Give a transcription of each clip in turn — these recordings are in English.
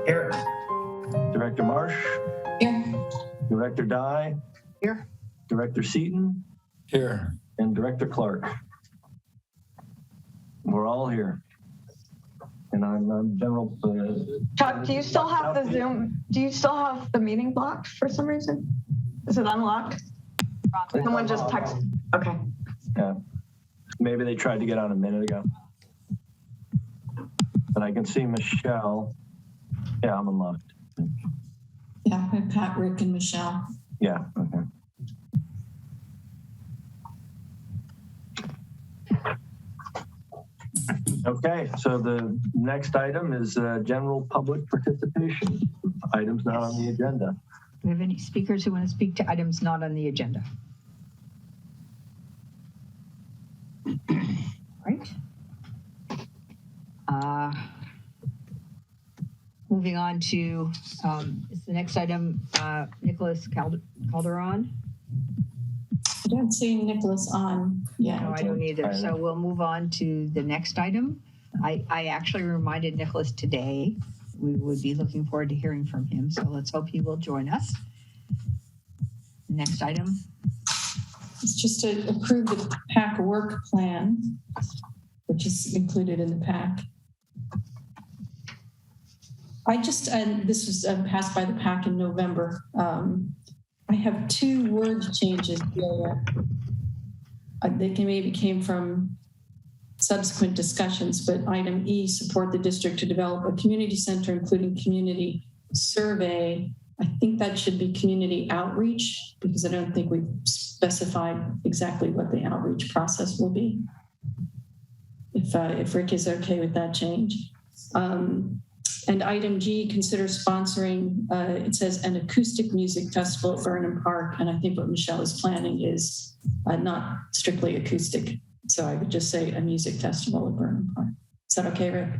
Here. Director Marsh? Here. Director Dye? Here. Director Seaton? Here. And Director Clark. We're all here. And I'm General... Chuck, do you still have the Zoom? Do you still have the meeting blocked for some reason? Is it unlocked? Someone just texted. Okay. Yeah. Maybe they tried to get on a minute ago. But I can see Michelle. Yeah, I'm unlocked. Yeah, Pat, Rick, and Michelle. Yeah, okay. Okay, so the next item is general public participation. Items not on the agenda. Do we have any speakers who want to speak to items not on the agenda? Right. Moving on to is the next item Nicholas Calderon. I don't see Nicholas on yet. No, I don't either. So we'll move on to the next item. I actually reminded Nicholas today we would be looking forward to hearing from him. So let's hope he will join us. Next item. It's just to approve the PAC work plan, which is included in the PAC. This was passed by the PAC in November. I have two word changes here. They maybe came from subsequent discussions, but item E, support the district to develop a community center, including community survey. I think that should be community outreach because I don't think we've specified exactly what the outreach process will be. If Rick is okay with that change. And item G, consider sponsoring, it says an acoustic music festival at Burnham Park. And I think what Michelle is planning is not strictly acoustic. So I would just say a music festival at Burnham Park. Is that okay, Rick?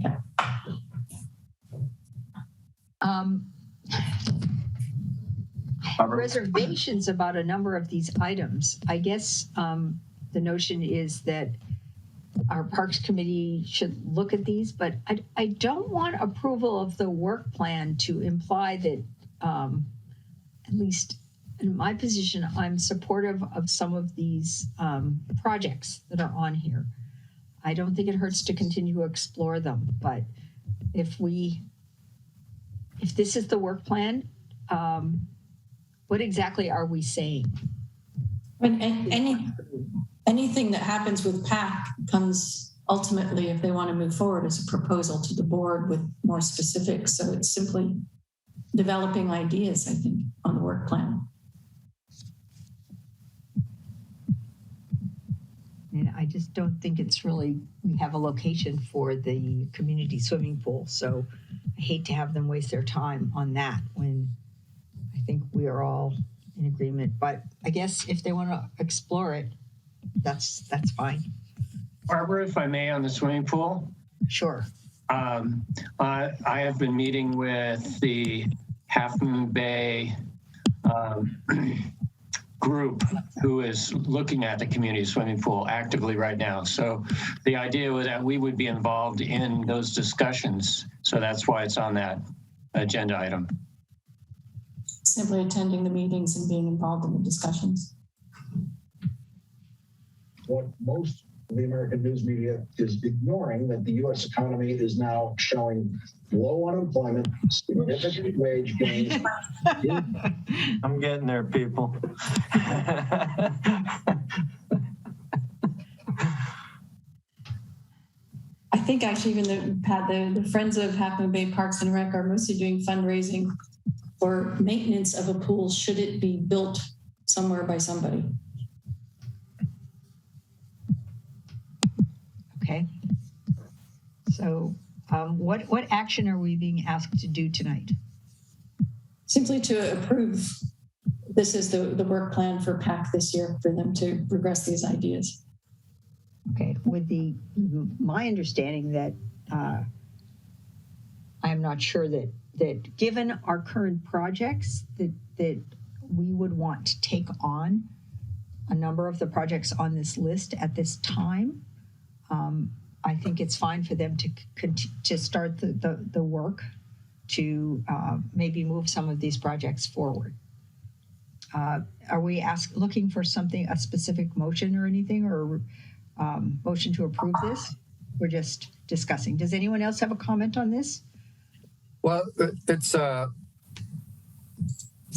Okay. I have reservations about a number of these items. I guess the notion is that our Parks Committee should look at these, but I don't want approval of the work plan to imply that, at least in my position, I'm supportive of some of these projects that are on here. I don't think it hurts to continue to explore them, but if this is the work plan, what exactly are we saying? And anything that happens with PAC comes ultimately, if they want to move forward, as a proposal to the board with more specifics. So it's simply developing ideas, I think, on the work plan. And I just don't think it's really, we have a location for the community swimming pool. So I hate to have them waste their time on that when I think we are all in agreement. But I guess if they want to explore it, that's fine. Barbara, if I may, on the swimming pool. Sure. I have been meeting with the Half Moon Bay group who is looking at the community swimming pool actively right now. So the idea was that we would be involved in those discussions. So that's why it's on that agenda item. Simply attending the meetings and being involved in the discussions. What most of the American news media is ignoring, that the U.S. economy is now showing low unemployment, significant wage gains. I'm getting there, people. I think actually even the Friends of Half Moon Bay Parks and Rec are mostly doing fundraising for maintenance of a pool should it be built somewhere by somebody. Okay. So what action are we being asked to do tonight? Simply to approve. This is the work plan for PAC this year for them to progress these ideas. Okay, with my understanding that I'm not sure that given our current projects that we would want to take on a number of the projects on this list at this time. I think it's fine for them to start the work to maybe move some of these projects forward. Are we looking for something, a specific motion or anything, or motion to approve this? We're just discussing. Does anyone else have a comment on this? Well, it's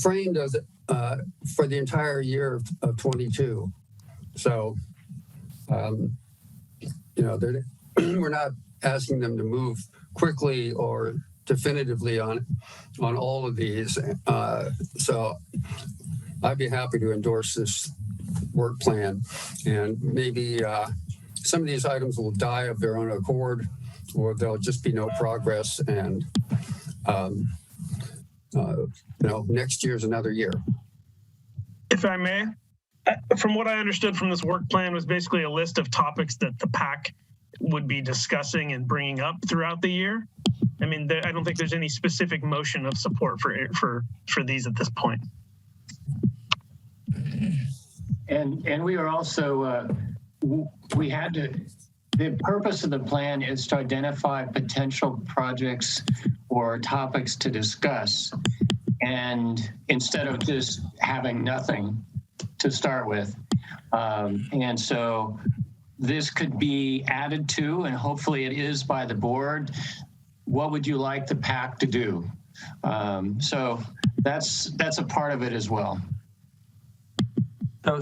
framed as for the entire year of 22. So, we're not asking them to move quickly or definitively on all of these. So I'd be happy to endorse this work plan, and maybe some of these items will die of their own accord, or there'll just be no progress, and next year's another year. If I may, from what I understood from this work plan was basically a list of topics that the PAC would be discussing and bringing up throughout the year. I mean, I don't think there's any specific motion of support for these at this point. And we are also, the purpose of the plan is to identify potential projects or topics to discuss. And instead of just having nothing to start with. And so this could be added to, and hopefully it is by the board. What would you like the PAC to do? So that's a part of it as well.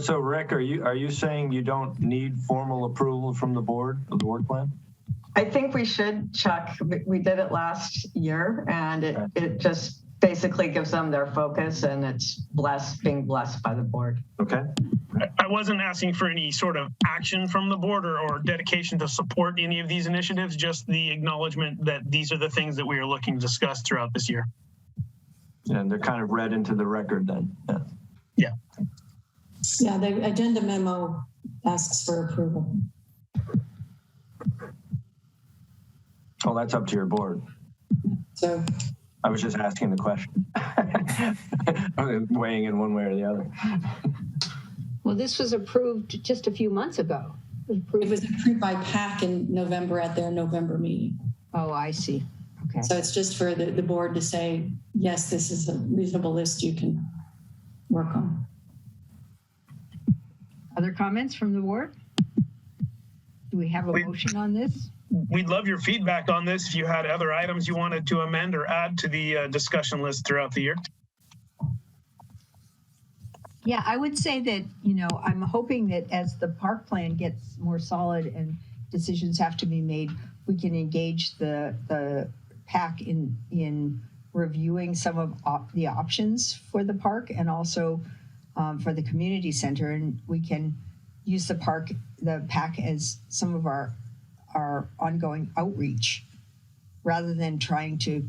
So Rick, are you saying you don't need formal approval from the board of the work plan? I think we should, Chuck. We did it last year, and it just basically gives them their focus, and it's being blessed by the board. Okay. I wasn't asking for any sort of action from the board or dedication to support any of these initiatives, just the acknowledgement that these are the things that we are looking to discuss throughout this year. And they're kind of read into the record then. Yeah. Yeah, the agenda memo asks for approval. Oh, that's up to your board. So I was just asking the question. Weighing in one way or the other. Well, this was approved just a few months ago. it was approved by PAC in November at their November meeting. Oh, I see. Okay. So it's just for the board to say, yes, this is a reasonable list you can work on. Other comments from the board? Do we have a motion on this? We'd love your feedback on this if you had other items you wanted to amend or add to the discussion list throughout the year. Yeah, I would say that, I'm hoping that as the park plan gets more solid and decisions have to be made, we can engage the PAC in reviewing some of the options for the park and also for the community center. And we can use the PAC as some of our ongoing outreach rather than trying to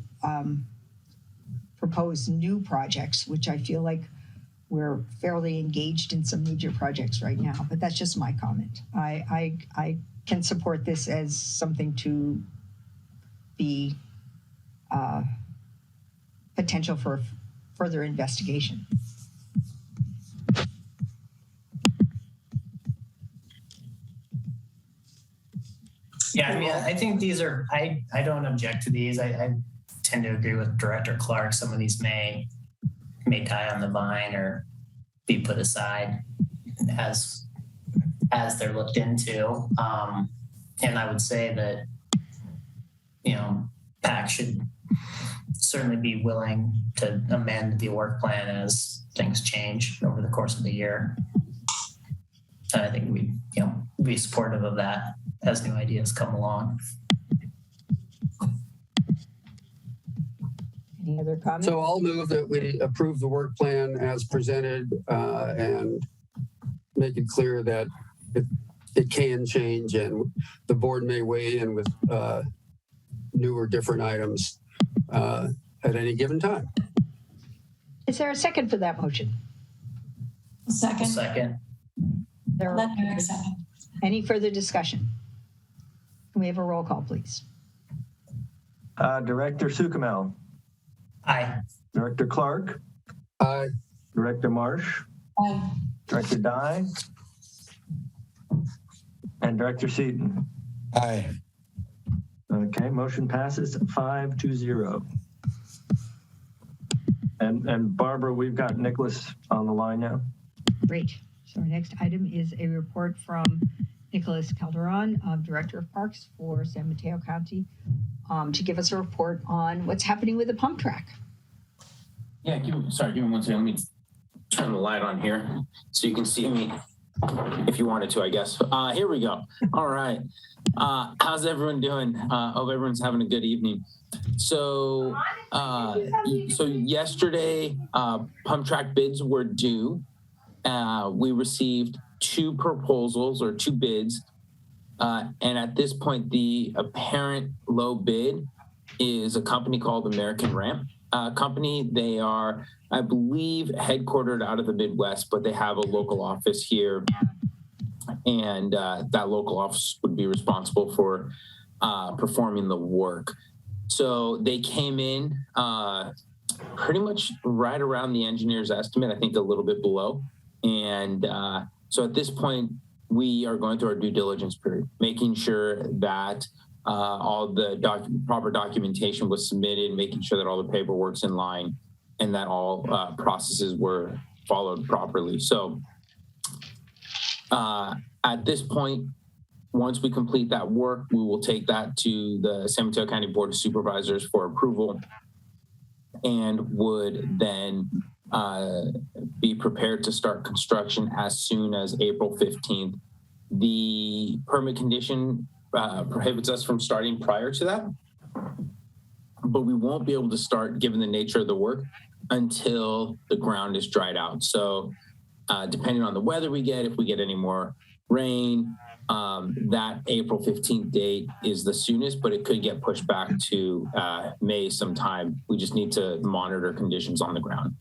propose new projects, which I feel like we're fairly engaged in some major projects right now, but that's just my comment. I can support this as something to be potential for further investigation. Yeah, I mean, I think these are, I don't object to these. I tend to agree with Director Clark. Some of these may die on the vine or be put aside as they're looked into. And I would say that, PAC should certainly be willing to amend the work plan as things change over the course of the year. And I think we'd, be supportive of that as new ideas come along. Any other comments? So I'll move that we approve the work plan as presented and make it clear that it can change and the board may weigh in with new or different items at any given time. Is there a second for that motion? Second. Second. Let Eric second. Any further discussion? Can we have a roll call, please? Director Sukamel. Aye. Director Clark. Aye. Director Marsh. Aye. Director Dye. And Director Seaton. Aye. Okay, motion passes 5-0. And Barbara, we've got Nicholas on the line now. Great. So our next item is a report from Nicholas Calderon, Director of Parks for San Mateo County, to give us a report on what's happening with the pump track. Yeah, give me 1 second. Let me turn the light on here so you can see me if you wanted to, I guess. Here we go. All right. How's everyone doing? Hope everyone's having a good evening. So yesterday, pump track bids were due. We received 2 proposals or 2 bids. And at this point, the apparent low bid is a company called American Ramp Company. They are, I believe, headquartered out of the Midwest, but they have a local office here. And that local office would be responsible for performing the work. So they came in pretty much right around the engineer's estimate, I think a little bit below. And so at this point, we are going through our due diligence period, making sure that all the proper documentation was submitted, making sure that all the paperwork's in line, and that all processes were followed properly. So at this point, once we complete that work, we will take that to the San Mateo County Board of Supervisors for approval and would then be prepared to start construction as soon as April 15th. The permit condition prohibits us from starting prior to that, but we won't be able to start, given the nature of the work, until the ground is dried out. So depending on the weather we get, if we get any more rain, that April 15th date is the soonest, but it could get pushed back to May sometime. We just need to monitor conditions on the ground.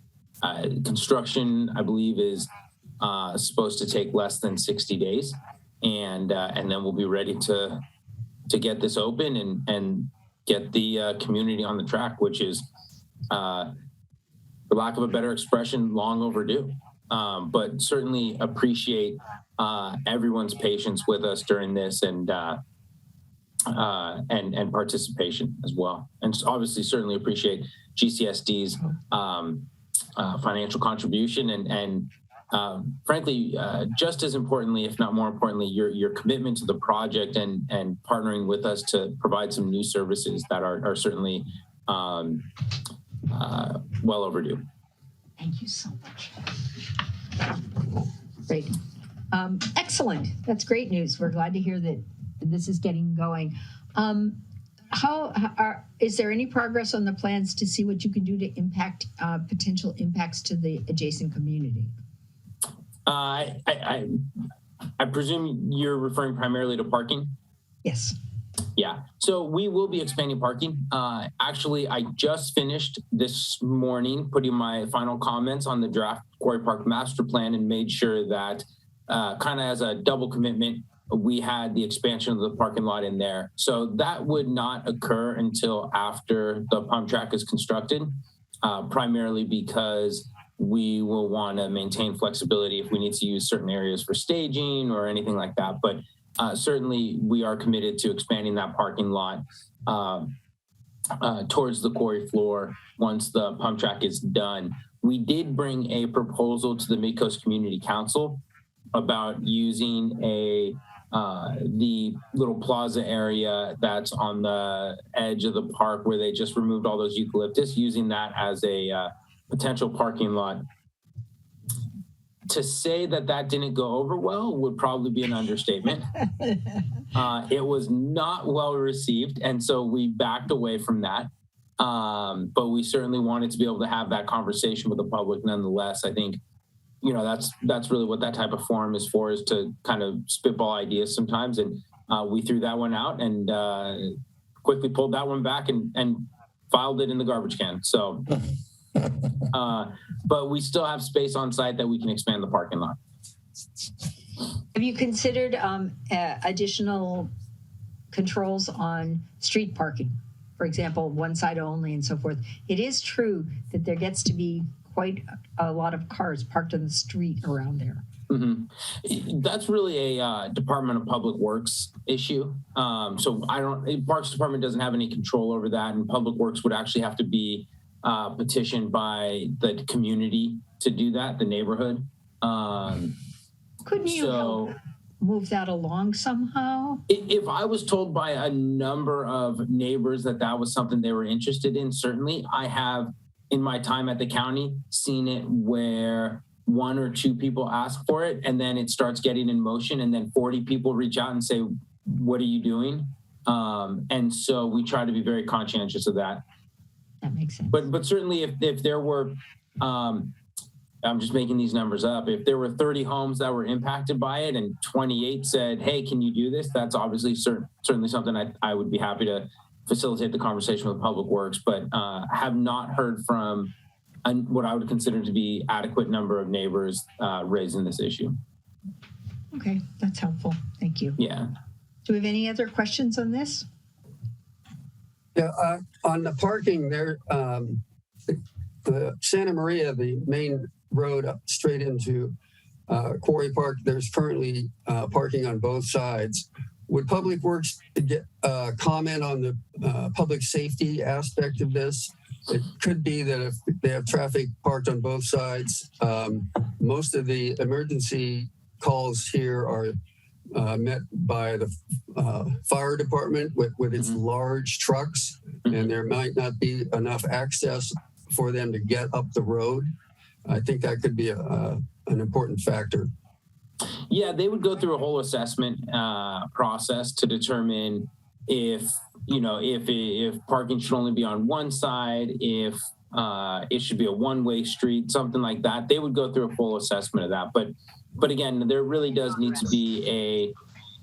Construction, I believe, is supposed to take less than 60 days, and then we'll be ready to get this open and get the community on the track, which is, for lack of a better expression, long overdue. But certainly appreciate everyone's patience with us during this and participation as well. And obviously certainly appreciate GCSD's financial contribution and frankly, just as importantly, if not more importantly, your commitment to the project and partnering with us to provide some new services that are certainly well overdue. Thank you so much. Great. Excellent. That's great news. We're glad to hear that this is getting going. Is there any progress on the plans to see what you can do to impact potential impacts to the adjacent community? I presume you're referring primarily to parking? Yes. Yeah, so we will be expanding parking. Actually, I just finished this morning putting my final comments on the draft Quarry Park master plan and made sure that kind of as a double commitment, we had the expansion of the parking lot in there. So that would not occur until after the pump track is constructed, primarily because we will want to maintain flexibility if we need to use certain areas for staging or anything like that. But certainly we are committed to expanding that parking lot towards the quarry floor once the pump track is done. We did bring a proposal to the Midcoast Community Council about using the little plaza area that's on the edge of the park where they just removed all those eucalyptus, using that as a potential parking lot. To say that didn't go over well would probably be an understatement. It was not well received, and so we backed away from that. But we certainly wanted to be able to have that conversation with the public nonetheless. I think, that's really what that type of forum is for, is to kind of spitball ideas sometimes. And we threw that one out and quickly pulled that one back and filed it in the garbage can. So, but we still have space on site that we can expand the parking lot. Have you considered additional controls on street parking? For example, one side only and so forth. It is true that there gets to be quite a lot of cars parked on the street around there. That's really a Department of Public Works issue. So Parks Department doesn't have any control over that, and Public Works would actually have to be petitioned by the community to do that, the neighborhood. Couldn't you help move that along somehow? If I was told by a number of neighbors that that was something they were interested in, certainly. I have, in my time at the county, seen it where one or two people ask for it and then it starts getting in motion and then 40 people reach out and say, what are you doing? And so we try to be very conscientious of that. That makes sense. But certainly if there were, I'm just making these numbers up, if there were 30 homes that were impacted by it and 28 said, hey, can you do this? That's obviously certainly something I would be happy to facilitate the conversation with Public Works, but have not heard from what I would consider to be adequate number of neighbors raising this issue. Okay, that's helpful. Thank you. Yeah. Do we have any other questions on this? Yeah, on the parking there, the Santa Maria, the main road up straight into Quarry Park, there's currently parking on both sides. Would Public Works get comment on the public safety aspect of this? It could be that if they have traffic parked on both sides, most of the emergency calls here are met by the fire department with its large trucks, and there might not be enough access for them to get up the road. I think that could be an important factor. Yeah, they would go through a whole assessment process to determine if parking should only be on one side, if it should be a one-way street, something like that. They would go through a full assessment of that. But again, there really does need to be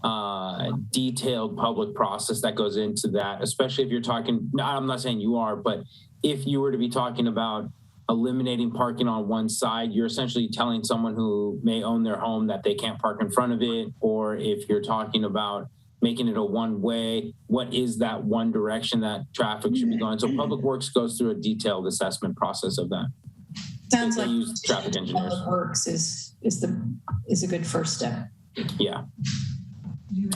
a detailed public process that goes into that, especially if you're talking, I'm not saying you are, but if you were to be talking about eliminating parking on one side, you're essentially telling someone who may own their home that they can't park in front of it. Or if you're talking about making it a one-way, what is that one direction that traffic should be going? So Public Works goes through a detailed assessment process of that. Sounds They like use traffic engineers. Public Works is a good first step. Yeah.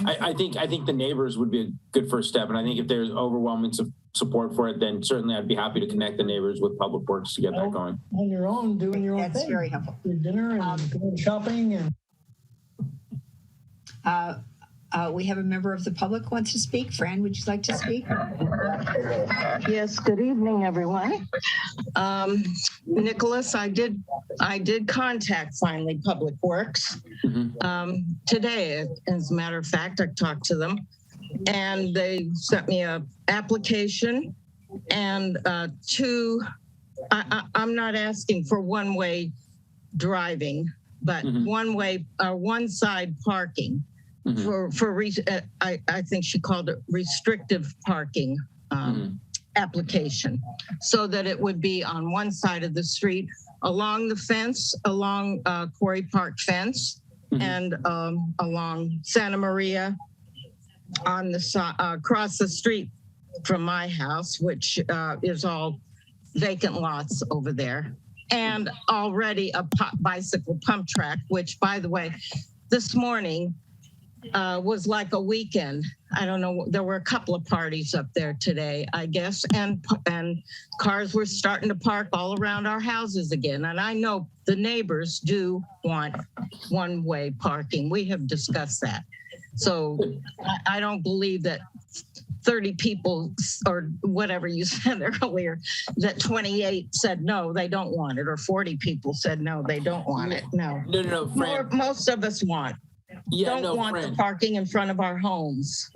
I think the neighbors would be a good first step. And I think if there's overwhelming support for it, then certainly I'd be happy to connect the neighbors with Public Works to get that going. On your own, doing your own thing. That's very helpful. Dinner and going shopping and. We have a member of the public who wants to speak. Fran, would you like to speak? Yes, good evening, everyone. Nicholas, I did contact finally Public Works today. As a matter of fact, I talked to them and they sent me a application and I'm not asking for one-way driving, but one side parking. I think she called it restrictive parking application, so that it would be on one side of the street along the fence, along Quarry Park fence, and along Santa Maria on the across the street from my house, which is all vacant lots over there, and already a bicycle pump track, which, by the way, this morning was like a weekend. I don't know. There were a couple of parties up there today, I guess, and cars were starting to park all around our houses again. And I know the neighbors do want one-way parking. We have discussed that. So I don't believe that 30 people or whatever you said earlier, that 28 said no, they don't want it, or 40 people said no, they don't want it. No. Fran. Most of us want. Don't want Fran. the parking in front of our homes.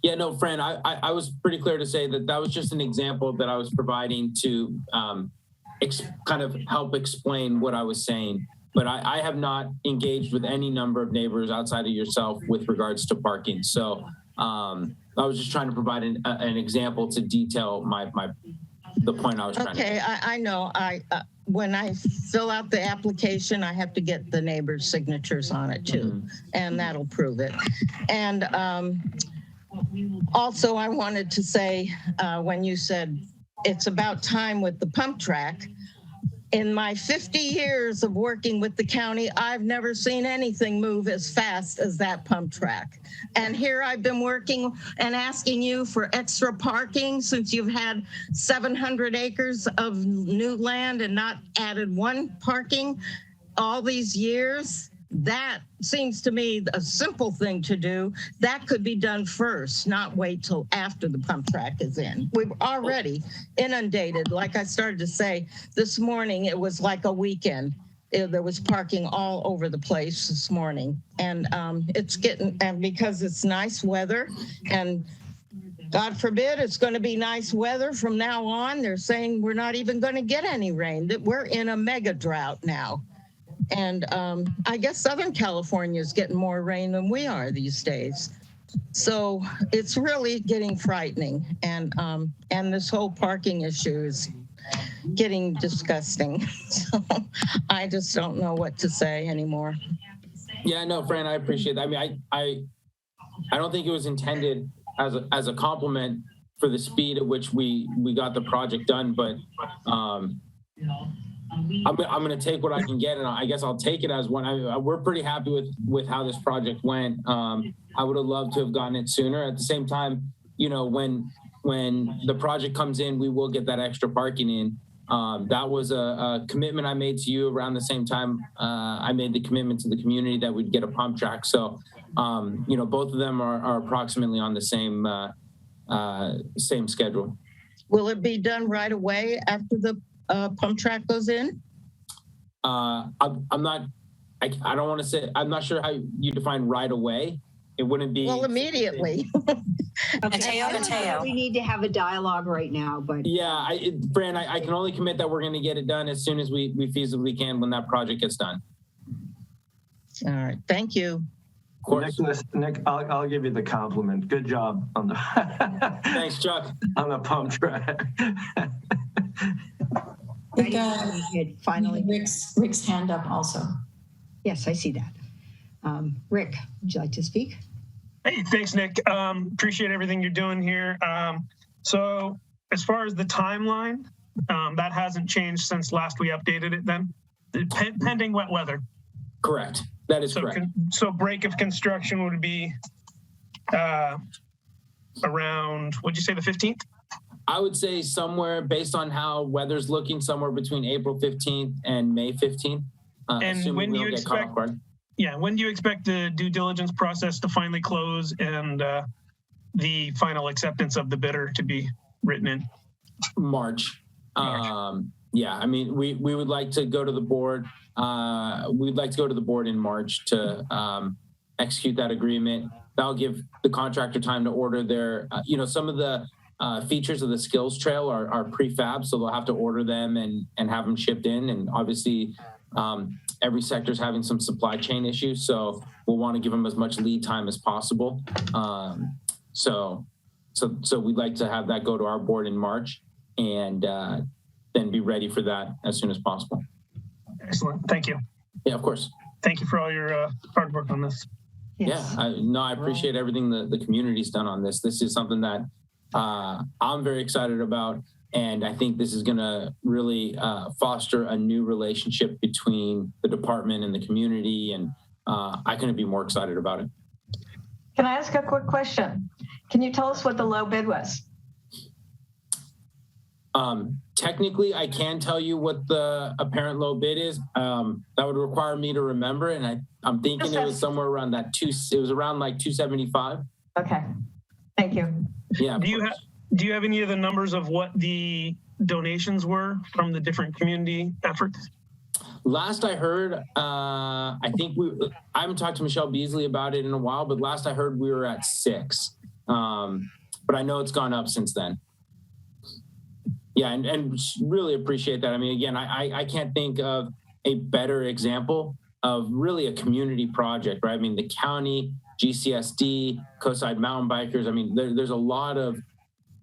Yeah, no, Fran, I was pretty clear to say that was just an example that I was providing to kind of help explain what I was saying. But I have not engaged with any number of neighbors outside of yourself with regards to parking. So I was just trying to provide an example to detail the point I was trying to make. Okay, I know. When I fill out the application, I have to get the neighbors' signatures on it too, and that'll prove it. And also, I wanted to say, when you said it's about time with the pump track, In my 50 years of working with the county, I've never seen anything move as fast as that pump track. And here I've been working and asking you for extra parking since you've had 700 acres of new land and not added one parking all these years. That seems to me a simple thing to do. That could be done first, not wait till after the pump track is in. We're already inundated. Like I started to say this morning, it was like a weekend. There was parking all over the place this morning. And it's getting, and because it's nice weather and God forbid it's going to be nice weather from now on, they're saying we're not even going to get any rain, that we're in a mega drought now. And I guess Southern California is getting more rain than we are these days. So it's really getting frightening. And this whole parking issue is getting disgusting. So I just don't know what to say anymore. Yeah, no, Fran, I appreciate that. I mean, I don't think it was intended as a compliment for the speed at which we got the project done, but I'm going to take what I can get, and I guess I'll take it as one. We're pretty happy with how this project went. I would have loved to have gotten it sooner. At the same time, you know, when the project comes in, we will get that extra parking in. That was a commitment I made to you around the same time I made the commitment to the community that we'd get a pump track. So, you know, both of them are approximately on the same schedule. Will it be done right away after the pump track goes in? I don't want to say, I'm not sure how you define right away. It wouldn't be. Well, immediately. Okay. Mateo. We need to have a dialogue right now, but. Yeah, Fran, I can only commit that we're going to get it done as soon as we feasibly can when that project gets done. All right, thank you. Nick, I'll give you the compliment. Good job on the. Thanks, Chuck. On the pump track. Finally, Rick's hand up also. Yes, I see that. Rick, would you like to speak? Hey, thanks, Nick. Appreciate everything you're doing here. So as far as the timeline, that hasn't changed since last we updated it then? Pending wet weather. Correct. That is correct. So break of construction would be around, what'd you say, the 15th? I would say somewhere, based on how weather's looking, somewhere between April 15th and May 15th. And when do you expect? Yeah, when do you expect the due diligence process to finally close and the final acceptance of the bidder to be written in? March. Yeah, I mean, we would like to go to the board. We'd like to go to the board in March to execute that agreement. That'll give the contractor time to order their, you know, some of the features of the skills trail are prefab, so they'll have to order them and have them shipped in. And obviously, every sector is having some supply chain issues, so we'll want to give them as much lead time as possible. So we'd like to have that go to our board in March and then be ready for that as soon as possible. Excellent. Thank you. Yeah, of course. Thank you for all your hard work on this. Yes. Yeah, I appreciate everything the community's done on this. This is something that I'm very excited about. And I think this is going to really foster a new relationship between the department and the community. And I couldn't be more excited about it. Can I ask a quick question? Can you tell us what the low bid was? Technically, I can tell you what the apparent low bid is. That would require me to remember. And I'm thinking it was somewhere around that it was around like 275. Okay. Thank you. Yeah. Do you have any of the numbers of what the donations were from the different community efforts? Last I heard, I haven't talked to Michelle Beasley about it in a while, but last I heard we were at 6. But I know it's gone up since then. Yeah, and really appreciate that. I mean, again, I can't think of a better example of really a community project, right? I mean, the county, GCSD, Coastside Mountain Bikers. I mean, there's a lot of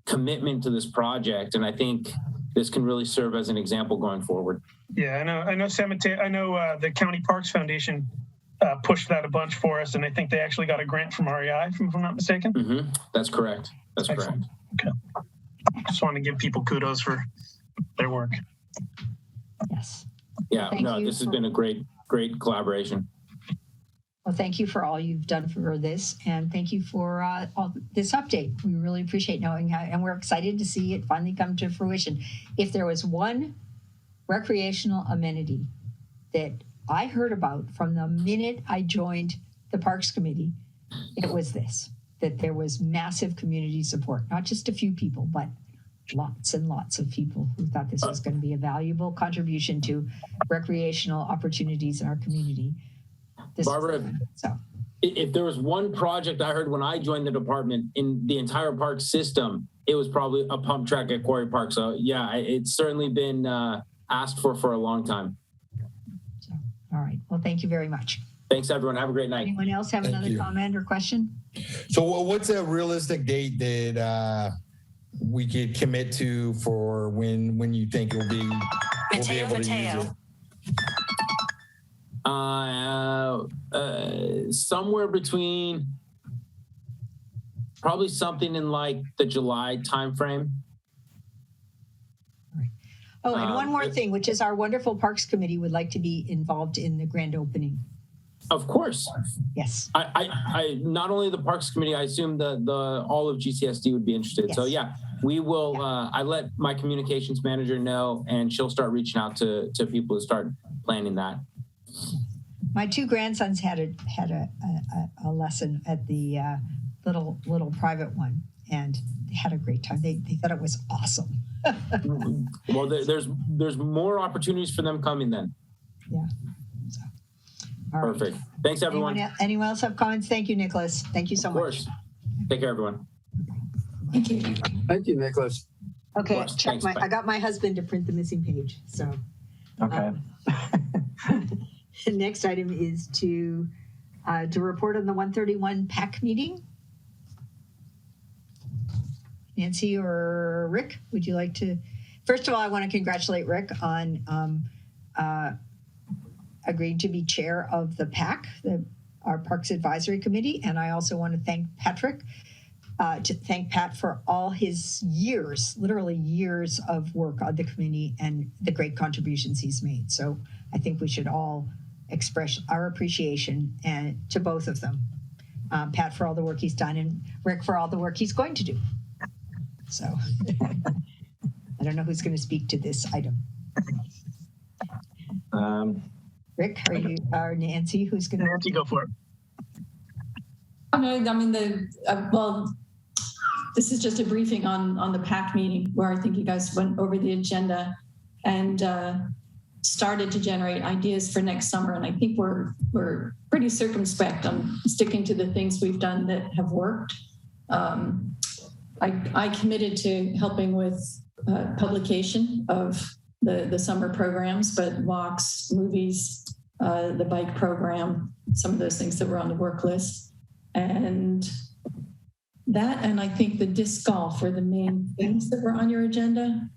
commitment to this project, and I think this can really serve as an example going forward. Yeah, I know the County Parks Foundation pushed that a bunch for us, and I think they actually got a grant from REI, if I'm not mistaken. Mm-hmm. That's correct. That's excellent. Correct. Okay. Just want to give people kudos for their work. Yes. Yeah, Thank no, you this has for- been a great collaboration. Well, thank you for all you've done for this, and thank you for all this update. We really appreciate knowing how, and we're excited to see it finally come to fruition. If there was one recreational amenity that I heard about from the minute I joined the Parks Committee, it was this, that there was massive community support, not just a few people, but lots and lots of people who thought this was going to be a valuable contribution to recreational opportunities in our community. Barbara, if there was one project I heard when I joined the department in the entire park system, it was probably a pump track at Quarry Park. So yeah, it's certainly been asked for a long time. So, all right. Well, thank you very much. Thanks, everyone. Have a great night. Anyone else have another comment or question? So what's a realistic date that we could commit to for when you think we'll be able to use it? Somewhere between probably something in like the July timeframe. Oh, and one more thing, which is our wonderful Parks Committee would like to be involved in the grand opening. Of course. Yes. I not only the Parks Committee, I assume the all of GCSD would be interested. Yes. So yeah, we will. I let my communications manager know, and she'll start reaching out to people to start planning that. My two grandsons had a lesson at the little private one, and they had a great time. They thought it was awesome. Well, there's more opportunities for them coming then. Yeah. So, all perfect. Right. Thanks, everyone. Anyone else have comments? Thank you, Nicholas. Thank you so much. Of course. Take care, everyone. Thank you. Thank you, Nicholas. Okay, Thanks, I got my husband to print the missing page. So. Okay. The next item is to report on the 131 PAC meeting. Nancy or Rick, would you like to? First of all, I want to congratulate Rick on agreeing to be chair of the PAC, our Parks Advisory Committee. And I also want to thank Patrick, Pat for all his years, literally years of work on the committee and the great contributions he's made. So I think we should all express our appreciation to both of them. Pat for all the work he's done and Rick for all the work he's going to do. So I don't know who's going to speak to this item. Rick, are you or Nancy? Who's going to? Nancy, go for it. I mean, well, this is just a briefing on the PAC meeting where I think you guys went over the agenda and started to generate ideas for next summer. And I think we're pretty circumspect on sticking to the things we've done that have worked. I committed to helping with publication of the summer programs, but walks, movies, the bike program, some of those things that were on the work list. And that, and I think the disc golf were the main things that were on your agenda.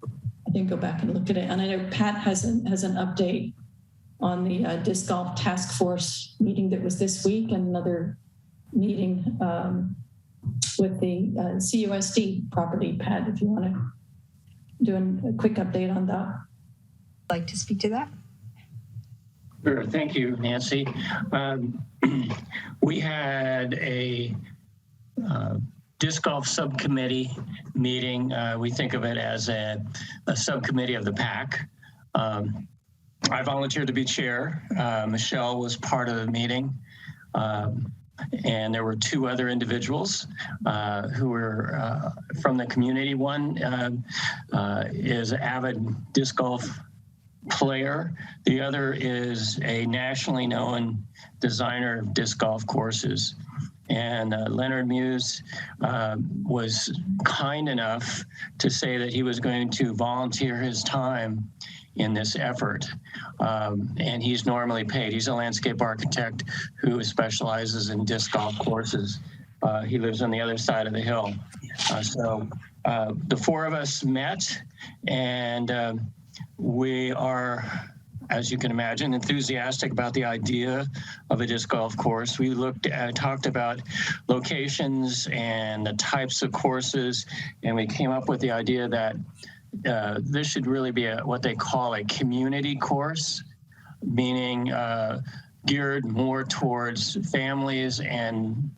I didn't go back and look at it. And I know Pat has an update on the disc golf task force meeting that was this week and another meeting with the CUSD property. Pat, if you want to do a quick update on that. Like to speak to that? Sure. Thank you, Nancy. We had a disc golf subcommittee meeting. We think of it as a subcommittee of the PAC. I volunteered to be chair. Michelle was part of the meeting. And there were two other individuals who were from the community. One is an avid disc golf player. The other is a nationally known designer of disc golf courses. And Leonard Muse was kind enough to say that he was going to volunteer his time in this effort. And he's normally paid. He's a landscape architect who specializes in disc golf courses. He lives on the other side of the hill. So the four of us met, and we are, as you can imagine, enthusiastic about the idea of a disc golf course. We talked about locations and the types of courses, and we came up with the idea that this should really be what they call a community course, meaning geared more towards families and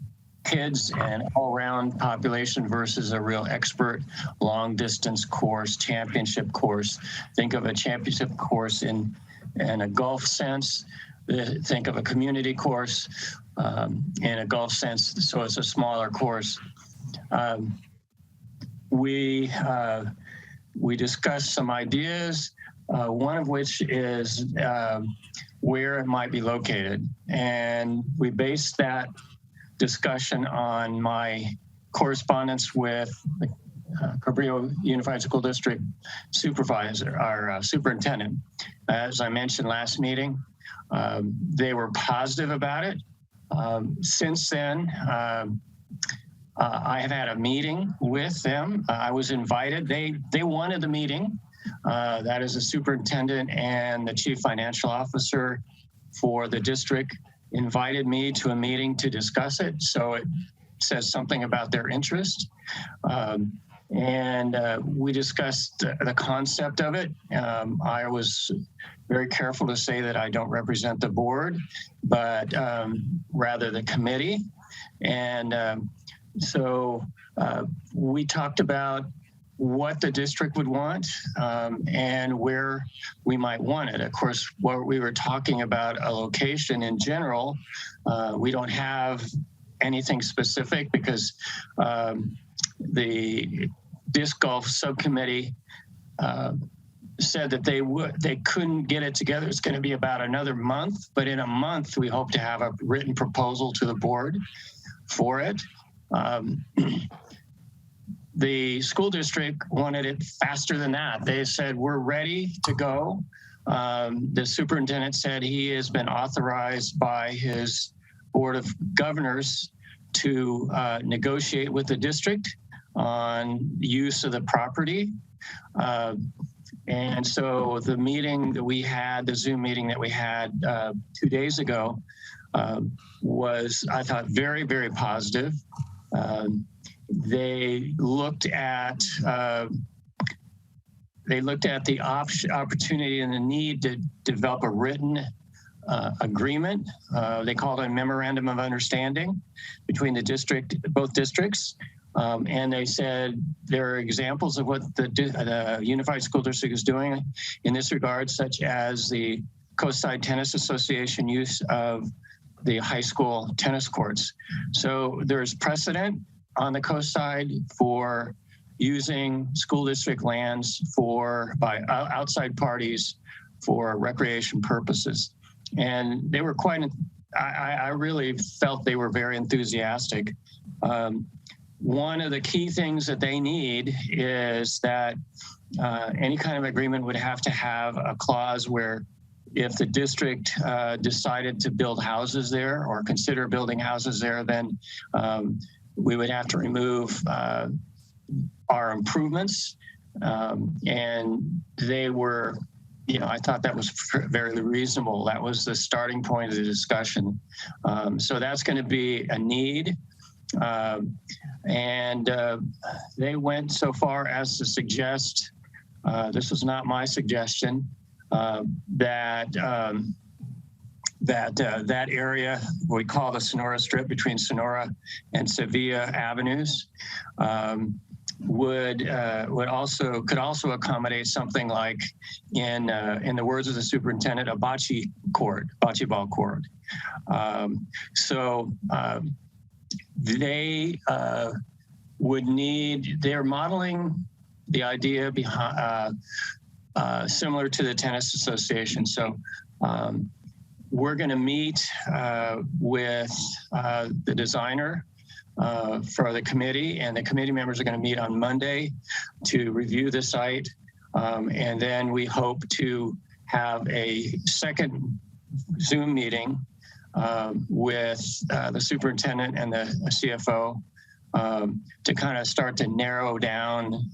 kids and all-round population versus a real expert long-distance course, championship course. Think of a championship course in a golf sense. Think of a community course in a golf sense, so it's a smaller course. We discussed some ideas, one of which is where it might be located. And we based that discussion on my correspondence with the Cabrillo Unified School District supervisor, our superintendent. As I mentioned last meeting, they were positive about it. Since then, I have had a meeting with them. I was invited. They wanted the meeting. That is the superintendent and the chief financial officer for the district invited me to a meeting to discuss it. So it says something about their interest. And we discussed the concept of it. I was very careful to say that I don't represent the board, but rather the committee. And so we talked about what the district would want and where we might want it. Of course, what we were talking about a location in general, we don't have anything specific because the disc golf subcommittee said that they couldn't get it together. It's going to be about another month, but in a month we hope to have a written proposal to the board for it. The school district wanted it faster than that. They said, we're ready to go. The superintendent said he has been authorized by his board of governors to negotiate with the district on use of the property. And so the meeting that we had, the Zoom meeting that we had 2 days ago was, I thought, very, very positive. They looked at the opportunity and the need to develop a written agreement. They called it a memorandum of understanding between both districts. And they said there are examples of what the Unified School District is doing in this regard, such as the Coastside Tennis Association use of the high school tennis courts. So there's precedent on the coast side for using school district lands by outside parties for recreation purposes. And they were I really felt they were very enthusiastic. One of the key things that they need is that any kind of agreement would have to have a clause where if the district decided to build houses there or consider building houses there, then we would have to remove our improvements. And they were, I thought that was very reasonable. That was the starting point of the discussion. So that's going to be a need. And they went so far as to suggest, this was not my suggestion, that area we call the Sonora Strip between Sonora and Sevilla Avenues could also accommodate something like, in the words of the superintendent, a bocce ball court. They would need. They're modeling the idea behind similar to the tennis association. So. We're going to meet with the designer for the committee, and the committee members are going to meet on Monday to review the site. And then we hope to have a second Zoom meeting with the superintendent and the CFO to kind of start to narrow down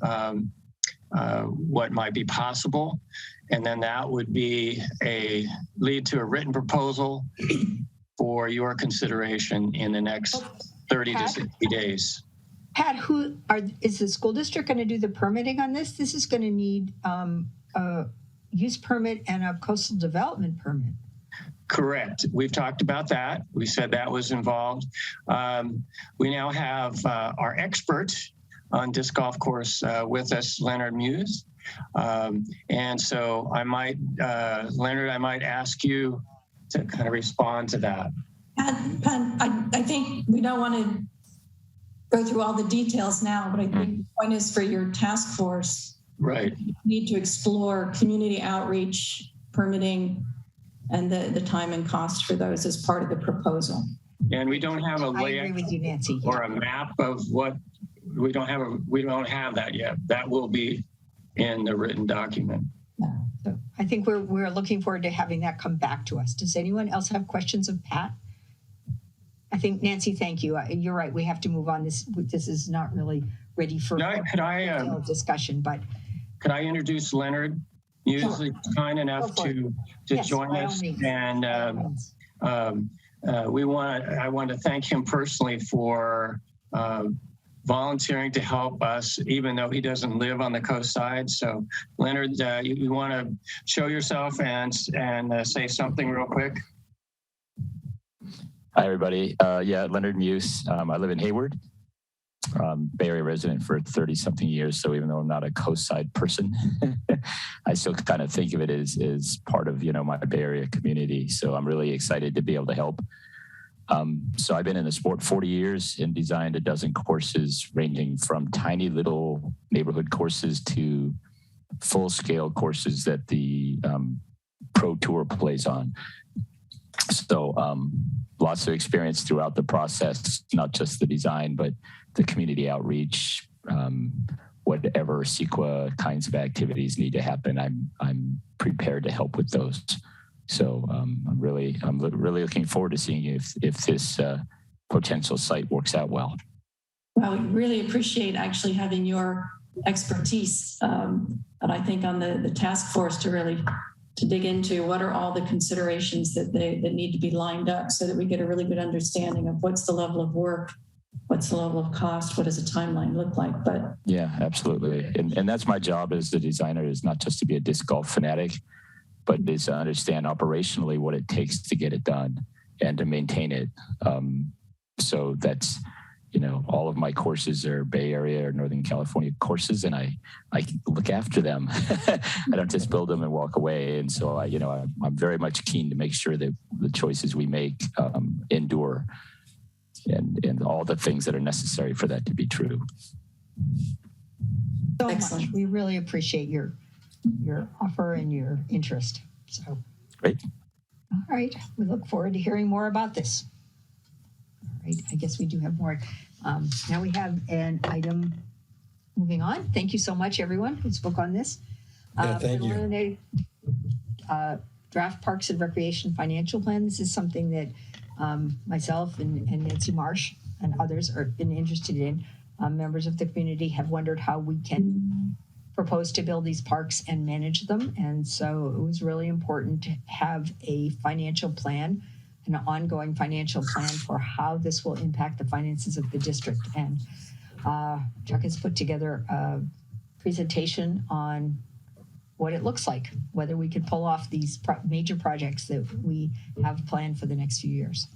what might be possible. And then that would lead to a written proposal for your consideration in the next 30 to 60 days. Pat, is the school district going to do the permitting on this? This is going to need a use permit and a coastal development permit. Correct. We've talked about that. We said that was involved. We now have our expert on disc golf course with us, Leonard Muse. And so Leonard, I might ask you to kind of respond to that. I think we don't want to go through all the details now, but I think the point is for your task force, right? You need to explore community outreach, permitting, and the time and cost for those as part of the proposal. And we don't have a layout. I agree with you, Nancy. Or a map of what we don't have that yet. That will be in the written document. So I think we're looking forward to having that come back to us. Does anyone else have questions of Pat? I think, Nancy, thank you. You're right. We have to move on. This is not really ready for discussion, but. Could I introduce Leonard? Usually kind enough to join us. And I want to thank him personally for volunteering to help us, even though he doesn't live on the coast side. So Leonard, you want to show yourself and say something real quick? Hi, everybody. Leonard Muse. I live in Hayward. Bay Area resident for 30-something years. So even though I'm not a coastside person, I still kind of think of it as part of, my Bay Area community. So I'm really excited to be able to help. So I've been in the sport 40 years and designed a dozen courses ranging from tiny little neighborhood courses to full-scale courses that the Pro Tour plays on. So lots of experience throughout the process, not just the design, but the community outreach, whatever CEQA kinds of activities need to happen, I'm prepared to help with those. So I'm really looking forward to seeing if this potential site works out well. Well, we really appreciate actually having your expertise, and I think on the task force to dig into what are all the considerations that need to be lined up so that we get a really good understanding of what's the level of work, what's the level of cost, what does a timeline look like. But yeah, absolutely. And that's my job as the designer, is not just to be a disc golf fanatic, but is to understand operationally what it takes to get it done and to maintain it. So that's, all of my courses are Bay Area or Northern California courses, and I look after them. I don't just build them and walk away. And so I'm very much keen to make sure that the choices we make endure and all the things that are necessary for that to be true. So much. We really appreciate your offer and your interest. So great. All right. We look forward to hearing more about this. All right. I guess we do have more. Now we have an item moving on. Thank you so much, everyone who spoke on this. Thank you. Draft Parks and Recreation Financial Plan. This is something that myself and Nancy Marsh and others have been interested in. Members of the community have wondered how we can propose to build these parks and manage them. And so it was really important to have a financial plan, an ongoing financial plan for how this will impact the finances of the district. And Chuck has put together a presentation on what it looks like, whether we could pull off these major projects that we have planned for the next few years.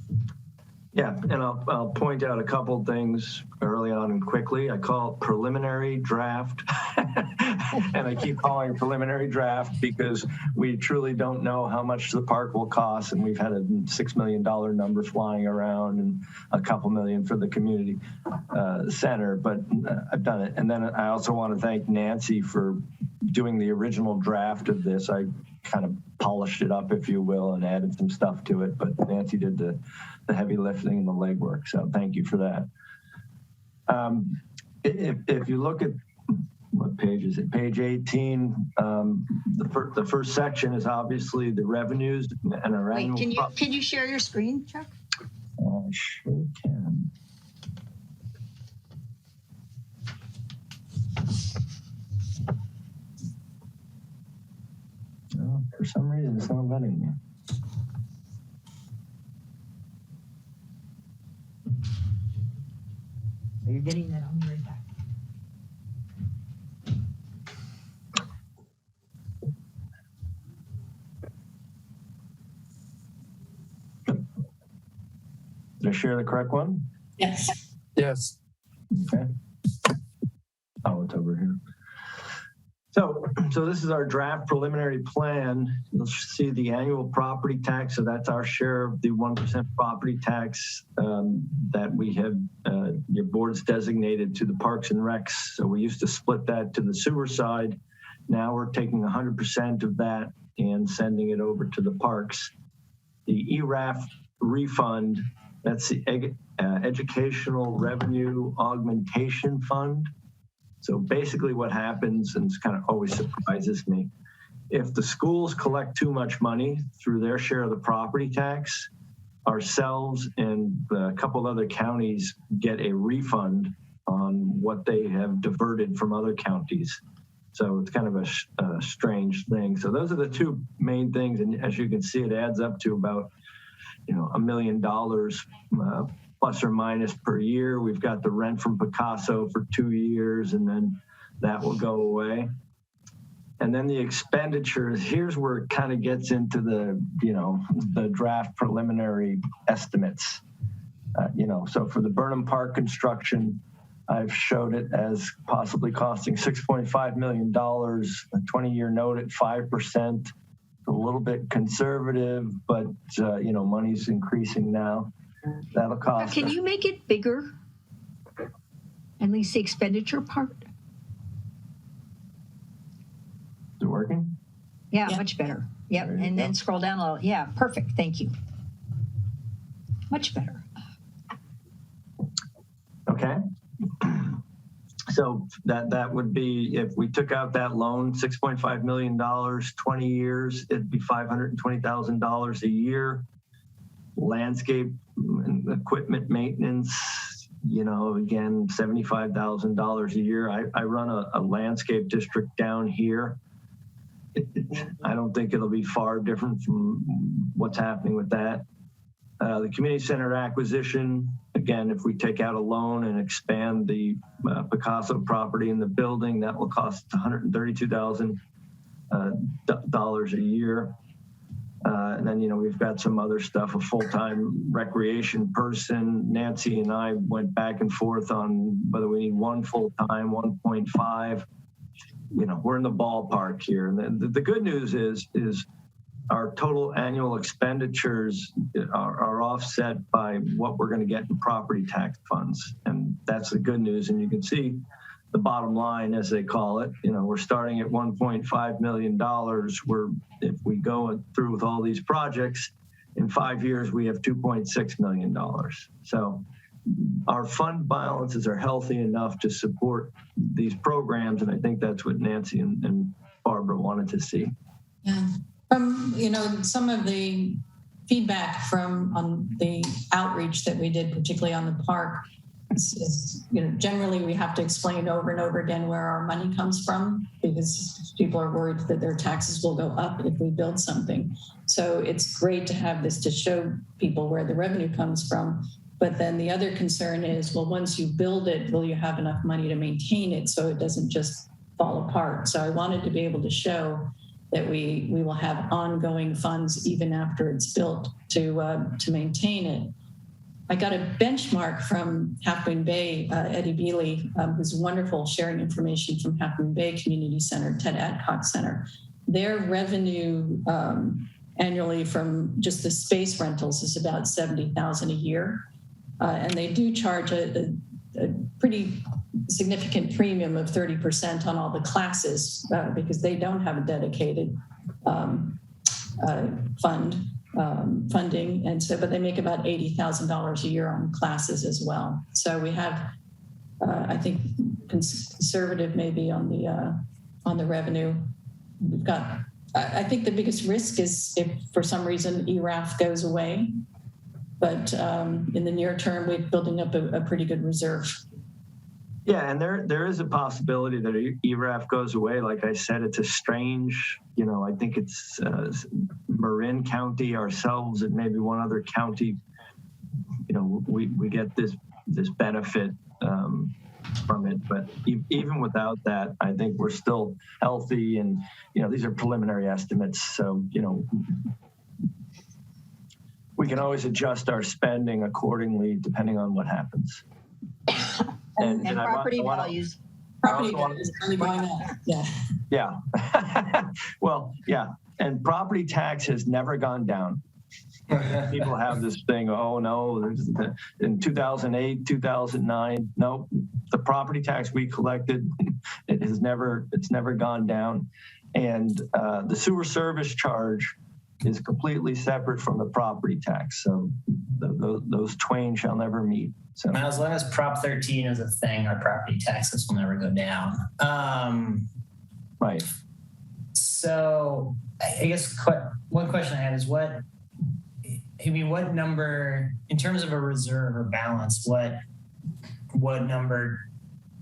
Yeah, and I'll point out a couple things early on and quickly. I call it preliminary draft, and I keep calling it preliminary draft because we truly don't know how much the park will cost, and we've had a $6 million number flying around and a couple million for the community center, but I've done it. And then I also want to thank Nancy for doing the original draft of this. I kind of polished it up, if you will, and added some stuff to it, but Nancy did the heavy lifting and the legwork. So thank you for that. If you look at, what page is it? Page 18. The first section is obviously the revenues and our annual. Wait, can you share your screen, Chuck? I sure can. No, for some reason, it's not letting me. Are you getting that. I'll be right back. Did I share the correct one? Yes. Yes. Okay. Oh, it's over here. So this is our draft preliminary plan. You'll see the annual property tax. So that's our share of the 1% property tax that we have, your board's designated to the Parks and Recs. So we used to split that to the sewer side. Now we're taking 100% of that and sending it over to the parks. The ERAF refund, that's the Educational Revenue Augmentation Fund. So basically what happens, and it's kind of always surprises me, if the schools collect too much money through their share of the property tax, ourselves and a couple other counties get a refund on what they have diverted from other counties. So it's kind of a strange thing. So those are the two main things. And as you can see, it adds up to about, $1 million plus or minus per year. We've got the rent from Picasso for 2 years, and then that will go away. And then the expenditures, here's where it kind of gets into the draft preliminary estimates. So for the Burnham Park construction, I've showed it as possibly costing $6.5 million, a 20-year note at 5%, a little bit conservative, but money's increasing now. That'll cost. Can you make it bigger? At least the expenditure part? Is it working? Yeah, much better. Yep. And then scroll down a little. Yeah, perfect. Thank you. Much better. Okay. So that would be, if we took out that loan, $6.5 million, 20 years, it'd be $520,000 a year. Landscape and equipment maintenance, again, $75,000 a year. I run a landscape district down here. I don't think it'll be far different from what's happening with that. The community center acquisition, again, if we take out a loan and expand the Picasso property in the building, that will cost $132,000 a year. And then, we've got some other stuff, a full-time recreation person. Nancy and I went back and forth on whether we need one full-time, 1.5. We're in the ballpark here. And the good news is our total annual expenditures are offset by what we're going to get in property tax funds. And that's the good news. And you can see the bottom line, as they call it, we're starting at $1.5 million. If we go through with all these projects, in 5 years, we have $2.6 million. So our fund balances are healthy enough to support these programs. And I think that's what Nancy and Barbara wanted to see. Yeah. From, some of the feedback on the outreach that we did, particularly on the park, is generally we have to explain over and over again where our money comes from, because people are worried that their taxes will go up if we build something. So it's great to have this to show people where the revenue comes from. But then the other concern is, well, once you build it, will you have enough money to maintain it so it doesn't just fall apart? So I wanted to be able to show that we will have ongoing funds even after it's built to maintain it. I got a benchmark from Half Moon Bay, Eddie Bealey, who's wonderful, sharing information from Half Moon Bay Community Center, Ted Adcock Center. Their revenue annually from just the space rentals is about $70,000 a year. And they do charge a pretty significant premium of 30% on all the classes because they don't have a dedicated funding, and so but they make about $80,000 a year on classes as well. So we have, I think, conservative maybe on the revenue. We've got. I think the biggest risk is if for some reason ERAF goes away, but in the near term, we're building up a pretty good reserve. Yeah, and there is a possibility that ERAF goes away. Like I said, it's a strange, I think it's Marin County, ourselves, and maybe one other county, we get this benefit from it. But even without that, I think we're still healthy, and these are preliminary estimates. So we can always adjust our spending accordingly depending on what happens. And property values. Property values really going up. Yeah. Yeah. Well, yeah. And property tax has never gone down. People have this thing, oh no, in 2008, 2009, no, the property tax we collected, it's never gone down. And the sewer service charge is completely separate from the property tax. So those twain shall never meet. So now, as long as Prop 13 is a thing, our property taxes will never go down. Right. So I guess one question I had is what number, in terms of a reserve or balance, what number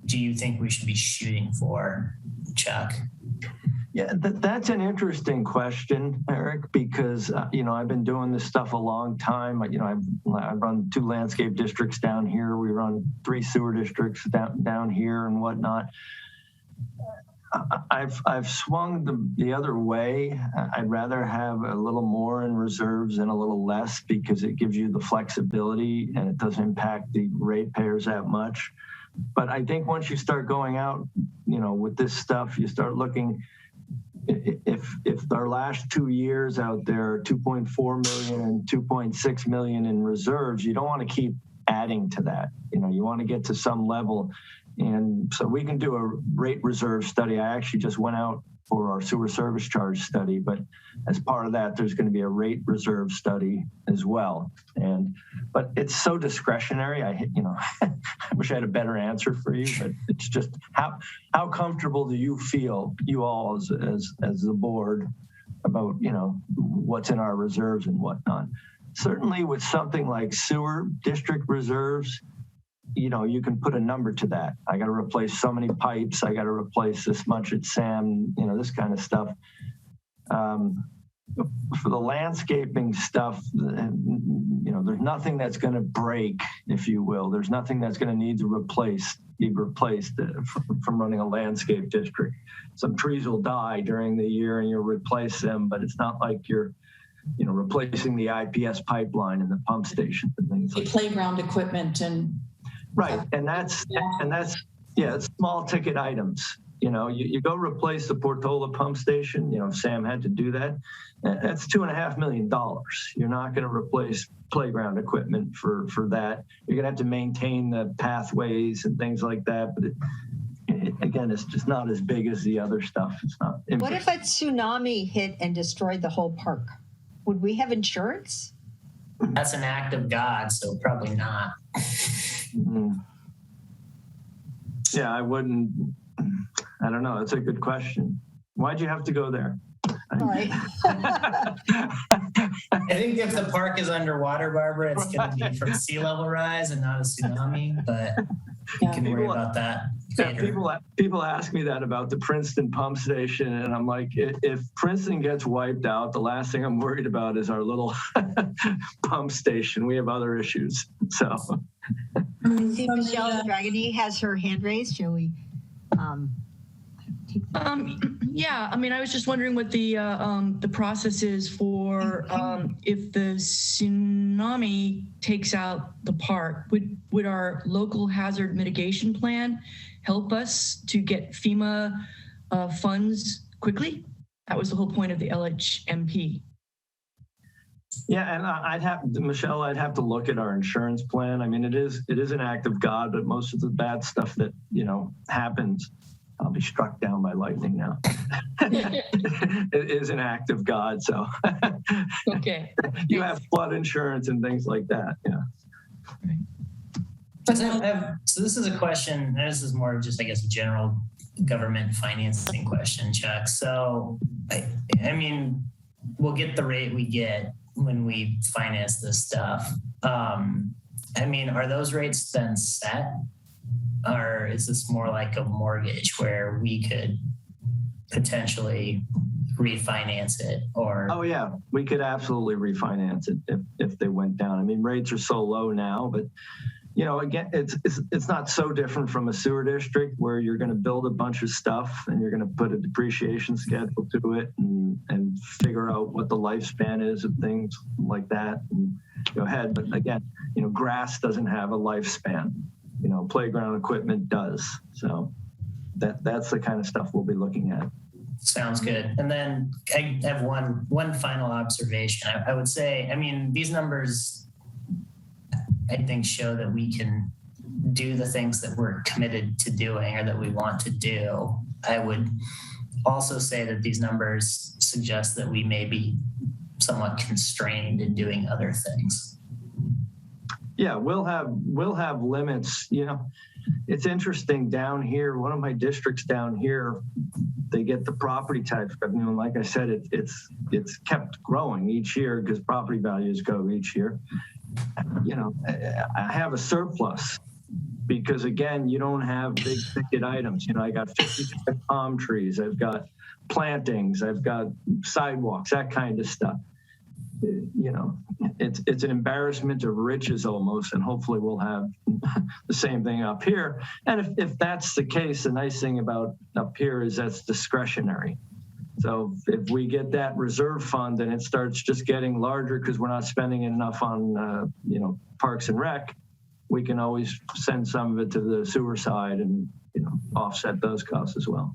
do you think we should be shooting for, Chuck? Yeah, that's an interesting question, Eric, because, I've been doing this stuff a long time. I run 2 landscape districts down here. We run 3 sewer districts down here and whatnot. I've swung the other way. I'd rather have a little more in reserves and a little less because it gives you the flexibility and it doesn't impact the ratepayers that much. But I think once you start going out, with this stuff, you start looking. If our last 2 years out there, 2.4 million and 2.6 million in reserves, you don't want to keep adding to that. You want to get to some level. And so we can do a rate reserve study. I actually just went out for our sewer service charge study, but as part of that, there's going to be a rate reserve study as well. But it's so discretionary. I wish I had a better answer for you, but it's just how comfortable do you feel, you all as the board, about what's in our reserves and whatnot. Certainly with something like sewer district reserves, you can put a number to that. I got to replace so many pipes. I got to replace this much at SAM, this kind of stuff. For the landscaping stuff, there's nothing that's going to break, if you will. There's nothing that's going to need to be replaced from running a landscape district. Some trees will die during the year and you'll replace them, but it's not like you're replacing the IPS pipeline and the pump station and things like playground equipment and right. And that's it's small ticket items. You go replace the Portola pump station. Sam had to do that. That's $2.5 million. You're not going to replace playground equipment for that. You're going to have to maintain the pathways and things like that. But again, it's just not as big as the other stuff. It's not. What if a tsunami hit and destroyed the whole park? Would we have insurance? That's an act of God, so probably not. Yeah, I wouldn't. I don't know. That's a good question. Why'd you have to go there? All right. I think if the park is underwater, Barbara, it's going to be from sea level rise and not a tsunami, but you can worry about that later. People ask me that about the Princeton pump station, and I'm like, if Princeton gets wiped out, the last thing I'm worried about is our little pump station. We have other issues. So. See, Michelle Dragoni has her hand raised. Shall we? Yeah, I was just wondering what the process is for if the tsunami takes out the park. Would our local hazard mitigation plan help us to get FEMA funds quickly? That was the whole point of the LHMP. Yeah, and I'd have to look at our insurance plan. It is an act of God, but most of the bad stuff that happens, I'll be struck down by lightning now. It is an act of God, so okay. You have flood insurance and things like that. Yeah. So this is a question, and this is more just, I guess, a general government financing question, Chuck. So, we'll get the rate we get when we finance this stuff. Are those rates then set? Or is this more like a mortgage where we could potentially refinance it? Or oh yeah, we could absolutely refinance it if they went down. Rates are so low now, but you know, again, it's not so different from a sewer district where you're going to build a bunch of stuff and you're going to put a depreciation schedule to it and figure out what the lifespan is of things like that and go ahead. But again, you know, grass doesn't have a lifespan. You know, playground equipment does. So that's the kind of stuff we'll be looking at. Sounds good. And then I have one final observation. I would say, I mean, these numbers, I think, show that we can do the things that we're committed to doing or that we want to do. I would also say that these numbers suggest that we may be somewhat constrained in doing other things. Yeah, we'll have limits. You know, it's interesting down here. One of my districts down here, they get the property tax revenue, and like I said, it's kept growing each year because property values go each year. You know, I have a surplus because again, you don't have big ticket items. You know, I got 55 palm trees, I've got plantings, I've got sidewalks, that kind of stuff. You know, it's an embarrassment of riches almost, and hopefully we'll have the same thing up here. And if that's the case, the nice thing about up here is that's discretionary. So if we get that reserve fund and it starts just getting larger because we're not spending enough on, you know, Parks and Rec, we can always send some of it to the sewer side and, you know, offset those costs as well.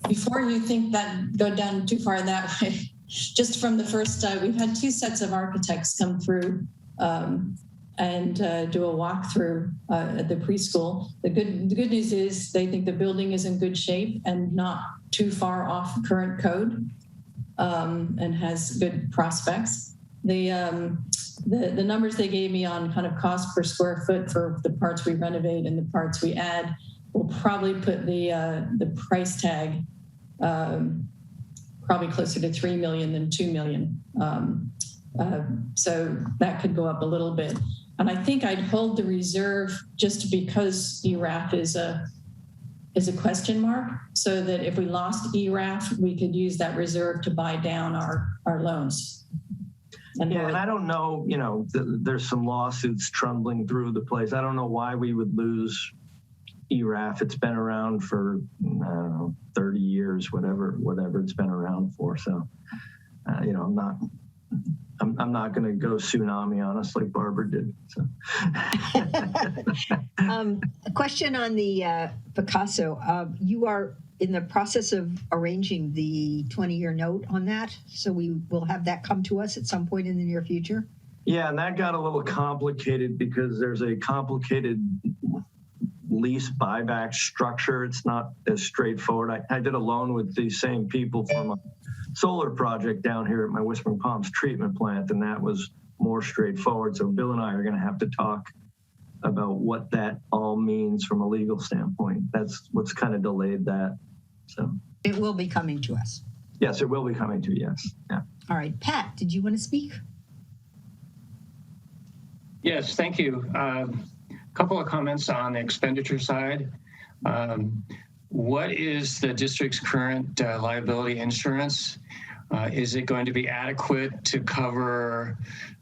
Before you think that go down too far that way, just from the first, we've had 2 sets of architects come through and do a walkthrough at the preschool. The good news is they think the building is in good shape and not too far off current code and has good prospects. The numbers they gave me on kind of cost per square foot for the parts we renovate and the parts we add will probably put the price tag probably closer to 3 million than 2 million. So that could go up a little bit. And I think I'd hold the reserve just because ERAF is a question mark, so that if we lost ERAF, we could use that reserve to buy down our loans. And I don't know, you know, there's some lawsuits trundling through the place. I don't know why we would lose ERAF. It's been around for, I don't know, 30 years, whatever it's been around for. So, you know, I'm not going to go tsunami on us like Barbara did. So. A question on the Picasso. You are in the process of arranging the 20-year note on that, so we will have that come to us at some point in the near future? Yeah, and that got a little complicated because there's a complicated lease buyback structure. It's not as straightforward. I did a loan with these same people from a solar project down here at my Whispering Palms treatment plant, and that was more straightforward. So Bill and I are going to have to talk about what that all means from a legal standpoint. That's what's kind of delayed that. So it will be coming to us. Yes, it will be coming to yes. Yeah. All right, Pat, did you want to speak? Yes, thank you. A couple of comments on the expenditure side. What is the district's current liability insurance? Is it going to be adequate to cover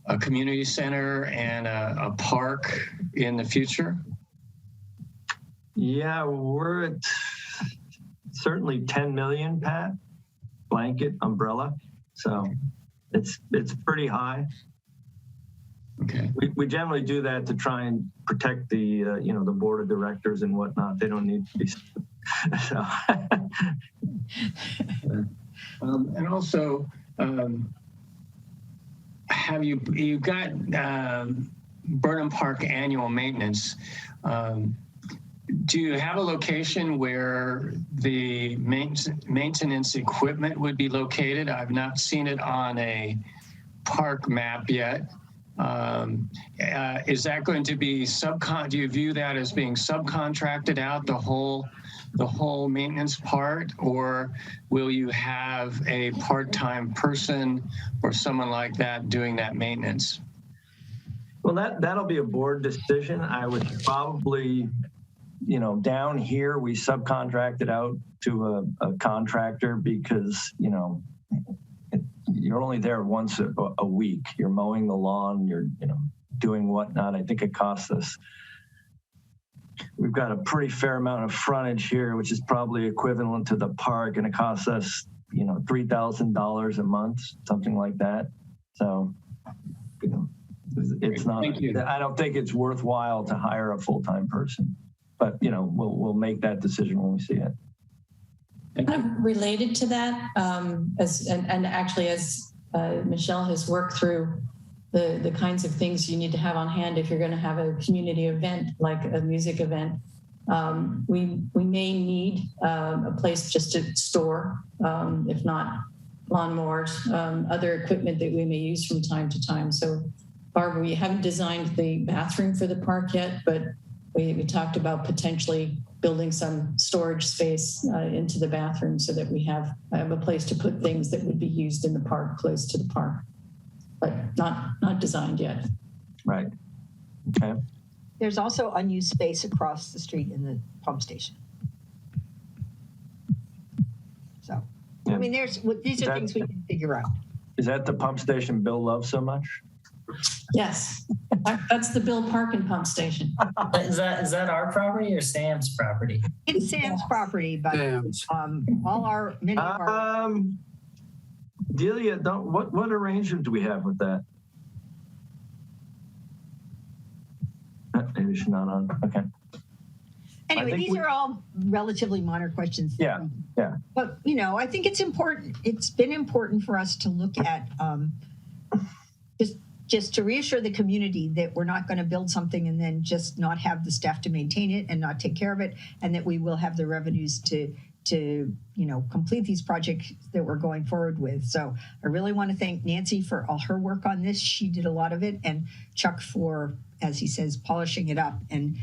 a community center and a park in the future? Yeah, we're at certainly 10 million, Pat, blanket umbrella. So it's pretty high. Okay. We generally do that to try and protect the, you know, the board of directors and whatnot. They don't need to be. So. And also, have you've got Burnham Park annual maintenance? Do you have a location where the maintenance equipment would be located? I've not seen it on a park map yet. Is that going to be do you view that as being subcontracted out, the whole maintenance part, or will you have a part-time person or someone like that doing that maintenance? Well, that'll be a board decision. I would probably, you know, down here we subcontract it out to a contractor because, you know, you're only there once a week. You're mowing the lawn, you're, you know, doing whatnot. I think it costs us. We've got a pretty fair amount of frontage here, which is probably equivalent to the park, and it costs us, $3,000 a month, something like that. So, it's not. I don't think it's worthwhile to hire a full-time person, but we'll make that decision when we see it. Kind of related to that, as Michelle has worked through the kinds of things you need to have on hand if you're going to have a community event like a music event. We may need a place just to store, if not lawnmowers, other equipment that we may use from time to time. So, Barbara, we haven't designed the bathroom for the park yet, but we talked about potentially building some storage space into the bathroom so that we have a place to put things that would be used in the park, close to the park, but not designed yet. Right. Okay. There's also unused space across the street in the pump station. So, yeah. I mean, these are things we can figure out. Is that the pump station Bill loves so much? Yes, that's the Bill Parkin pump station. Is that our property or Sam's property? It's Sam's property, but many of our Delia, what arrangement do we have with that? Maybe she's not on. Okay. Anyway, these are all relatively minor questions. Yeah. But I think it's important. It's been important for us to look at just to reassure the community that we're not going to build something and then just not have the staff to maintain it and not take care of it, and that we will have the revenues to complete these projects that we're going forward with. So I really want to thank Nancy for all her work on this. She did a lot of it, and Chuck for, as he says, polishing it up and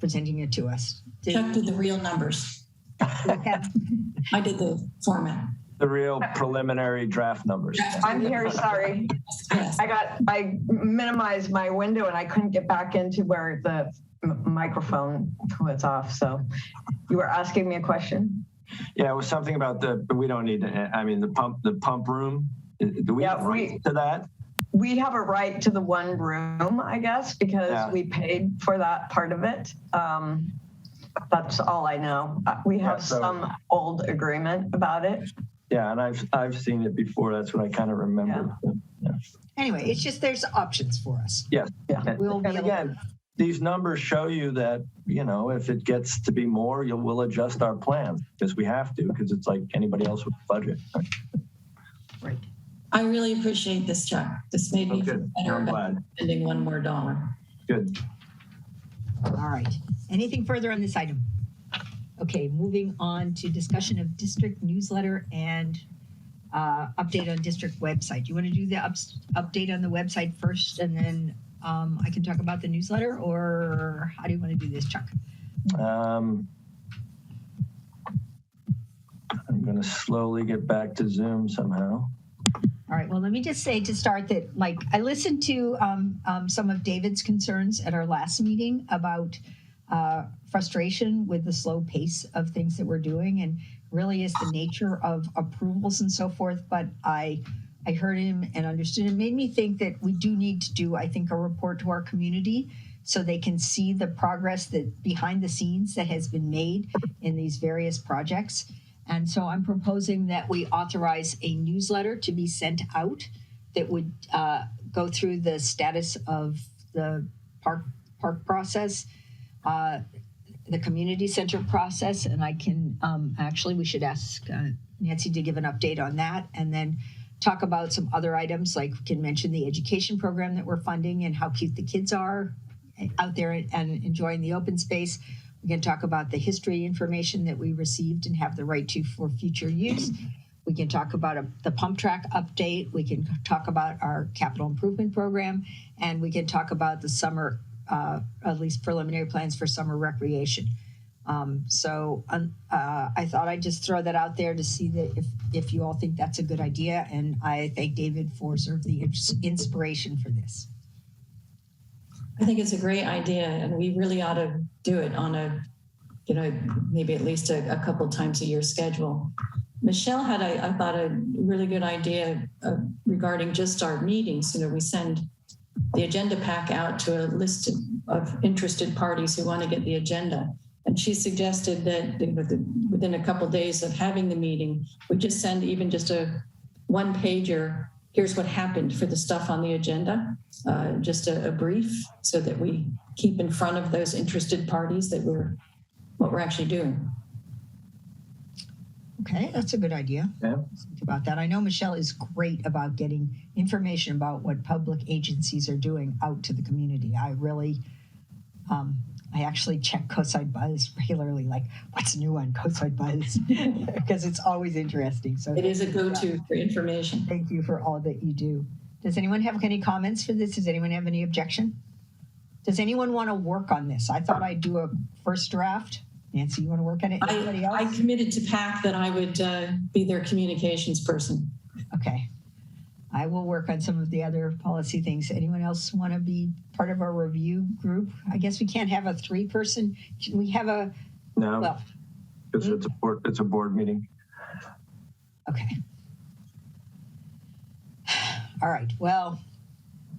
presenting it to us. Chuck did the real numbers. I did the format. The real preliminary draft numbers. I'm here, sorry. I minimized my window and I couldn't get back into where the microphone was off. So you were asking me a question? Yeah, it was something about we don't need to, the pump room. Do we have right to that? We have a right to the one room, I guess, because we paid for that part of it. That's all I know. We have some old agreement about it. Yeah, and I've seen it before. That's what I kind of remember. Yeah. Anyway, it's just there's options for us. Yes. Yeah. And again, these numbers show you that, if it gets to be more, we'll adjust our plan because we have to, because it's like anybody else with a budget. Right. I really appreciate this, Chuck. This made me feel better about spending one more dollar. Good. All right. Anything further on this item? Okay, moving on to discussion of district newsletter and update on district website. You want to do the update on the website first, and then I can talk about the newsletter, or how do you want to do this, Chuck? I'm going to slowly get back to Zoom somehow. All right, well, let me just say to start that, I listened to some of David's concerns at our last meeting about frustration with the slow pace of things that we're doing, and really is the nature of approvals and so forth. But I heard him and understood. It made me think that we do need to do, I think, a report to our community so they can see the progress that behind the scenes that has been made in these various projects. And so I'm proposing that we authorize a newsletter to be sent out that would go through the status of the park process, the community center process, and I can we should ask Nancy to give an update on that, and then talk about some other items, like we can mention the education program that we're funding and how cute the kids are out there and enjoying the open space. We can talk about the history information that we received and have the right to for future use. We can talk about the pump track update. We can talk about our capital improvement program, and we can talk about the summer, at least preliminary plans for summer recreation. I thought I'd just throw that out there to see that if you all think that's a good idea. And I thank David for sort of the inspiration for this. I think it's a great idea, and we really ought to do it on a, maybe at least a couple times a year schedule. Michelle had, I thought, a really good idea regarding just our meetings. We send the agenda pack out to a list of interested parties who want to get the agenda. And she suggested that within a couple of days of having the meeting, we just send even just a one pager. Here's what happened for the stuff on the agenda, just a brief, so that we keep in front of those interested parties that what we're actually doing. Okay, that's a good idea. Yeah. Think about that. I know Michelle is great about getting information about what public agencies are doing out to the community. I really, I actually check Coastside Buzz regularly, like what's new on Coastside Buzz, because it's always interesting. So it is a go-to for information. Thank you for all that you do. Does anyone have any comments for this? Does anyone have any objection? Does anyone want to work on this? I thought I'd do a first draft. Nancy, you want to work on it? Anybody else? I committed to PAC that I would be their communications person. Okay. I will work on some of the other policy things. Anyone else want to be part of our review group? I guess we can't have a 3-person. Should we have a? No, well, because it's a board meeting. Okay. All right. Well,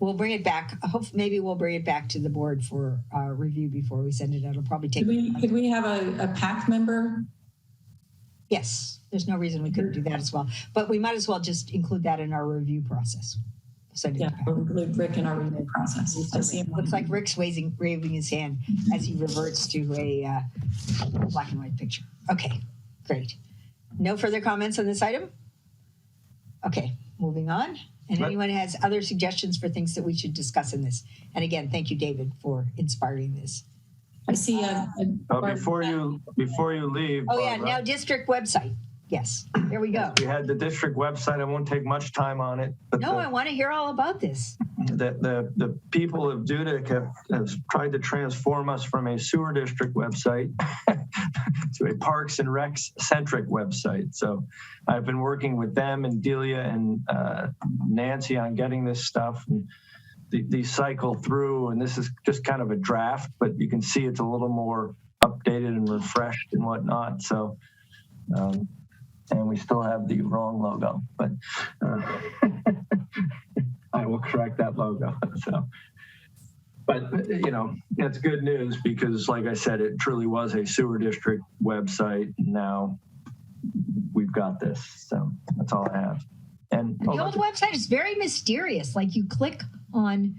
we'll bring it back. Maybe we'll bring it back to the board for review before we send it out. It'll probably take. Could we have a PAC member? Yes. There's no reason we couldn't do that as well. But we might as well just include that in our review process. We'll include Rick in our review process. I see him. Looks like Rick's waving his hand as he reverts to a black and white picture. Okay, great. No further comments on this item? Okay, moving on. And anyone has other suggestions for things that we should discuss in this? And again, thank you, David, for inspiring this. I see. Before you leave. Oh yeah, now district website. Yes, there we go. We had the district website. I won't take much time on it. But no, I want to hear all about this. The people of Dudick have tried to transform us from a sewer district website to a Parks and Recs centric website. So I've been working with them and Delia and Nancy on getting this stuff. And these cycle through, and this is just kind of a draft, but you can see it's a little more updated and refreshed and whatnot. So, and we still have the wrong logo, but I will correct that logo. So, but you know, it's good news because, like I said, it truly was a sewer district website. Now we've got this, so that's all I have. And the old website is very mysterious. Like you click on,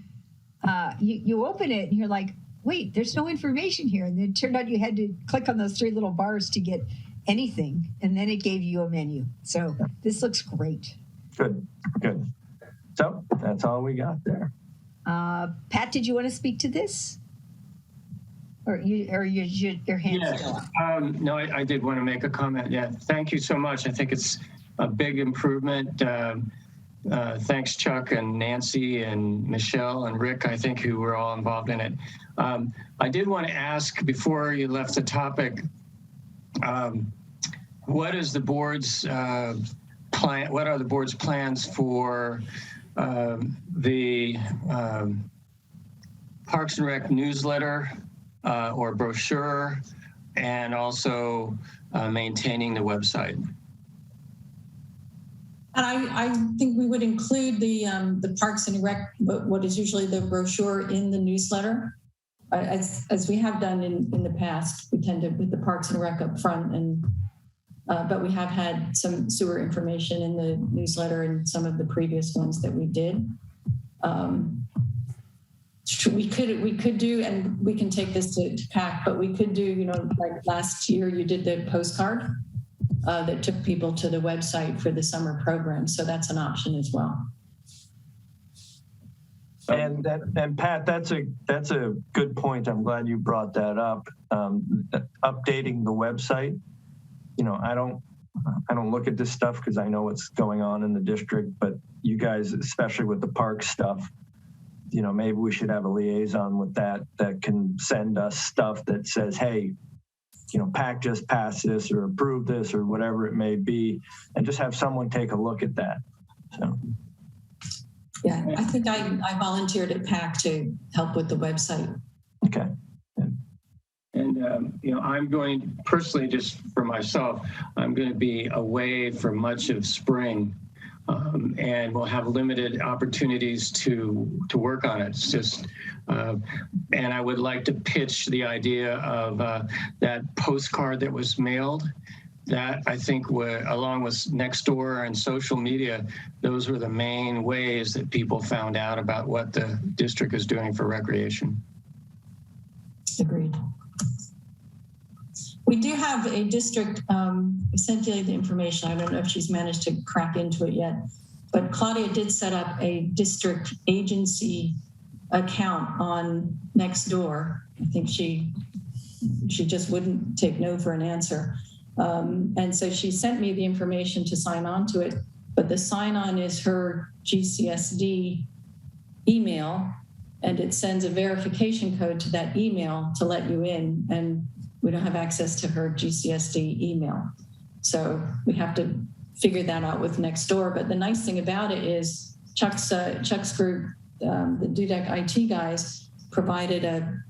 you open it and you're like, wait, there's no information here. And then it turned out you had to click on those 3 little bars to get anything. And then it gave you a menu. So this looks great. Good. So that's all we got there. Pat, did you want to speak to this? Or your hand's still up? No, I did want to make a comment. Yeah, thank you so much. I think it's a big improvement. Thanks, Chuck and Nancy and Michelle and Rick, I think, who were all involved in it. I did want to ask before you left the topic, what is the board's plan? What are the board's plans for the Parks and Rec newsletter or brochure, and also maintaining the website? And I think we would include the Parks and Rec, what is usually the brochure, in the newsletter, as we have done in the past. We tend to put the Parks and Rec up front, and but we have had some sewer information in the newsletter and some of the previous ones that we did. We could do, and we can take this to PAC, but we could do, you know, like last year you did the postcard that took people to the website for the summer program. So that's an option as well. And Pat, that's a good point. I'm glad you brought that up. Updating the website. You know, I don't look at this stuff because I know what's going on in the district, but you guys, especially with the park stuff, you know, maybe we should have a liaison with that can send us stuff that says, hey, you know, PAC just passed this or approved this or whatever it may be, and just have someone take a look at that. So. Yeah, I think I volunteered at PAC to help with the website. Okay. And, you know, I'm going personally, just for myself, I'm going to be away for much of spring. and we'll have limited opportunities to work on it. It's just, and I would like to pitch the idea of that postcard that was mailed. That I think along with Nextdoor and social media, those were the main ways that people found out about what the district is doing for recreation. Agreed. We do have a district, we sent you the information. I don't know if she's managed to crack into it yet, but Claudia did set up a district agency account on Nextdoor. I think she just wouldn't take no for an answer. And so she sent me the information to sign on to it, but the sign on is her GCSD email, and it sends a verification code to that email to let you in, and we don't have access to her GCSD email. So we have to figure that out with Nextdoor. But the nice thing about it is Chuck's group, the DUDEC IT guys, provided a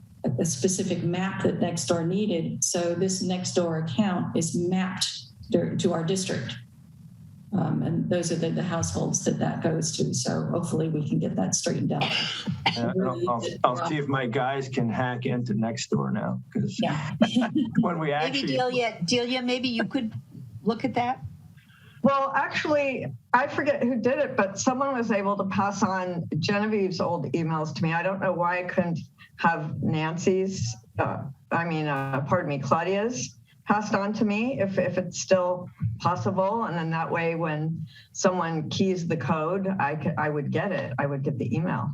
specific map that Nextdoor needed. So this Nextdoor account is mapped to our district. And those are the households that goes to. So hopefully we can get that straightened out. I'll see if my guys can hack into Nextdoor now. Because when we actually... Maybe Delia, maybe you could look at that. Well, actually, I forget who did it, but someone was able to pass on Genevieve's old emails to me. I don't know why I couldn't have Nancy's, Claudia's passed on to me if it's still possible. And then that way, when someone keys the code, I would get it. I would get the email.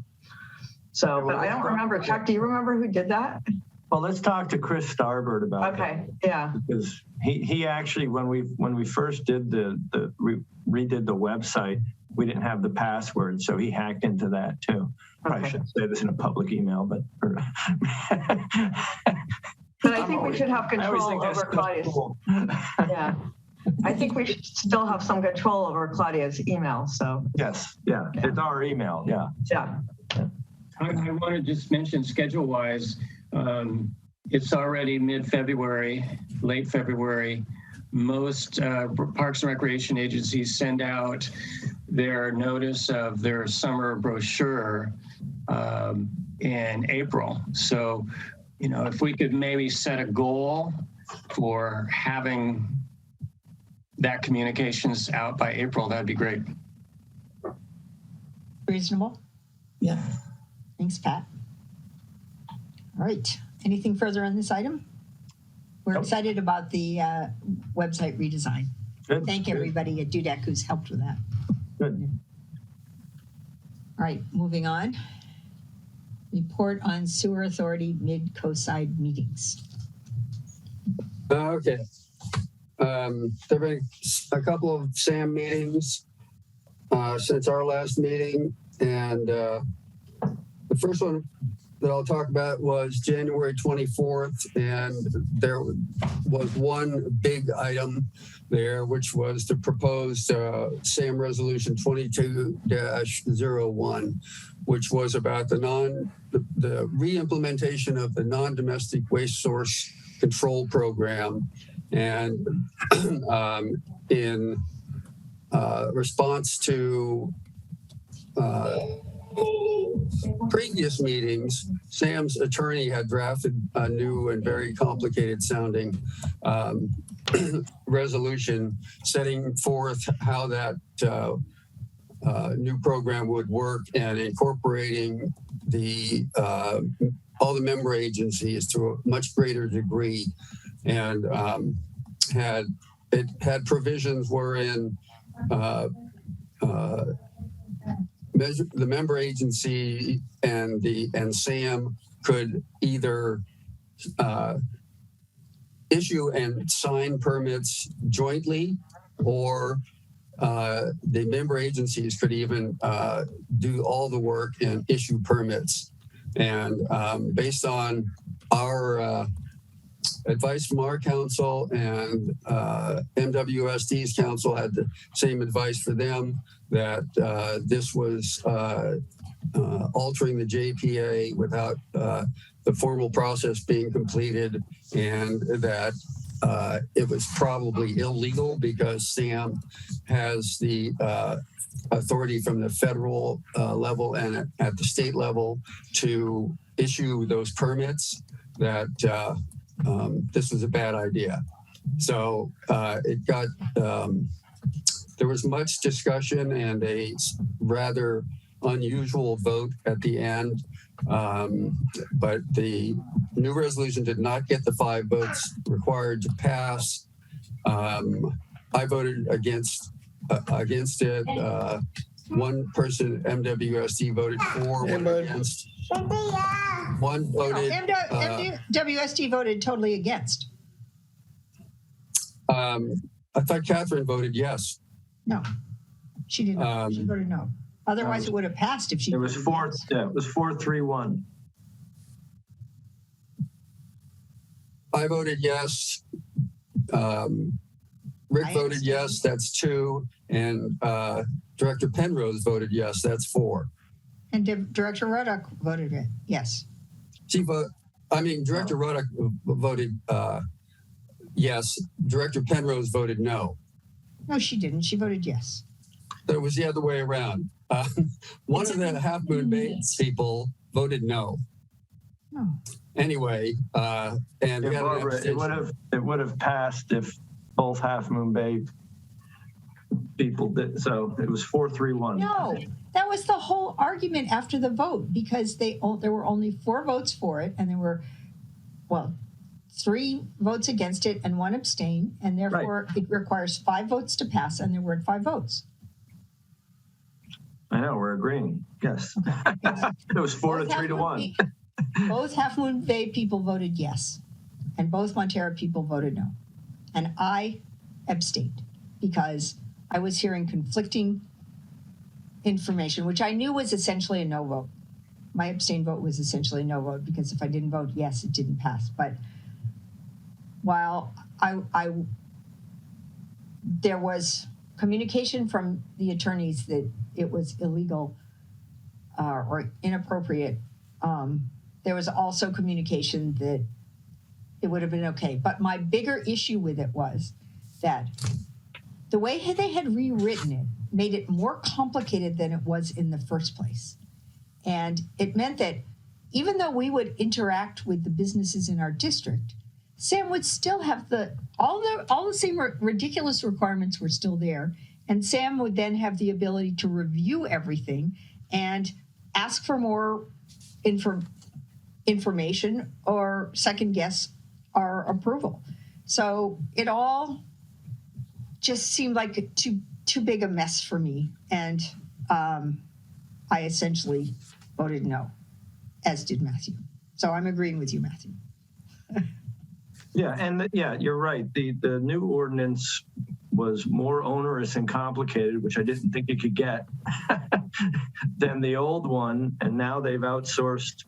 So, but I don't remember. Chuck, do you remember who did that? Well, let's talk to Chris Starbird about that. Okay, yeah. Because he actually, when we first did redid the website, we didn't have the password, so he hacked into that too. Okay. I shouldn't say this in a public email, but. But I think we should have control over Claudia's. Cool. Yeah. I think we should still have some control over Claudia's email. So. Yes. Yeah. It's our email. Yeah. Yeah. I want to just mention schedule-wise, it's already mid-February, late February. Most Parks and Recreation agencies send out their notice of their summer brochure in April. So, if we could maybe set a goal for having that communications out by April, that'd be great. Reasonable? Yeah. Thanks, Pat. All right. Anything further on this item? We're excited about the website redesign. Good. Thank everybody at DUDEC who's helped with that. Good. All right, moving on. Report on Sewer Authority mid-coastside meetings. Okay. There have been a couple of SAM meetings since our last meeting, and the first one that I'll talk about was January 24th, and there was one big item there, which was the proposed SAM Resolution 22-01, which was about the re-implementation of the non-domestic waste source control program. And in response to previous meetings, Sam's attorney had drafted a new and very complicated sounding resolution setting forth how that new program would work and incorporating all the member agencies to a much greater degree, and had provisions wherein the member agency and SAM could either issue and sign permits jointly, or the member agencies could even do all the work and issue permits. And based on our advice from our council, and MWSD's council had the same advice for them, that this was altering the JPA without the formal process being completed, and that it was probably illegal because Sam has the authority from the federal level and at the state level to issue those permits, that this was a bad idea. So it got, there was much discussion and a rather unusual vote at the end. But the new resolution did not get the 5 votes required to pass. I voted against it. One person, MWSD, voted for, one against. One voted. MWSD voted totally against. I thought Catherine voted yes. No, she did not. She voted no. Otherwise, it would have passed if she. It was 4. Yeah, it was 4-3-1. I voted yes. Rick voted yes. That's 2, and Director Penrose voted yes. That's 4. And Director Ruddock voted it yes. Director Ruddock voted yes. Director Penrose voted no. No, she didn't. She voted yes. It was the other way around. One of the Half Moon Bay people voted no. Oh. Anyway, and we had an abstention. It would have passed if both Half Moon Bay people did. So it was 4-3-1. No, that was the whole argument after the vote, because there were only 4 votes for it, and there were 3 votes against it and 1 abstain, and therefore it requires 5 votes to pass, and there weren't 5 votes. I know, we're agreeing. Yes. Yes. It was 4-3-1. Both Half Moon Bay people voted yes, and both Montera people voted no. And I abstained because I was hearing conflicting information, which I knew was essentially a no vote. My abstain vote was essentially a no vote, because if I didn't vote yes, it didn't pass. But while there was communication from the attorneys that it was illegal or inappropriate, there was also communication that it would have been okay. But my bigger issue with it was that the way they had rewritten it made it more complicated than it was in the first place. And it meant that even though we would interact with the businesses in our district, Sam would still have all the same ridiculous requirements were still there. And Sam would then have the ability to review everything and ask for more information or second guess our approval. So it all just seemed like too big a mess for me. And I essentially voted no, as did Matthew. So I'm agreeing with you, Matthew. Yeah, you're right. The new ordinance was more onerous and complicated, which I didn't think it could get, than the old one. And now they've outsourced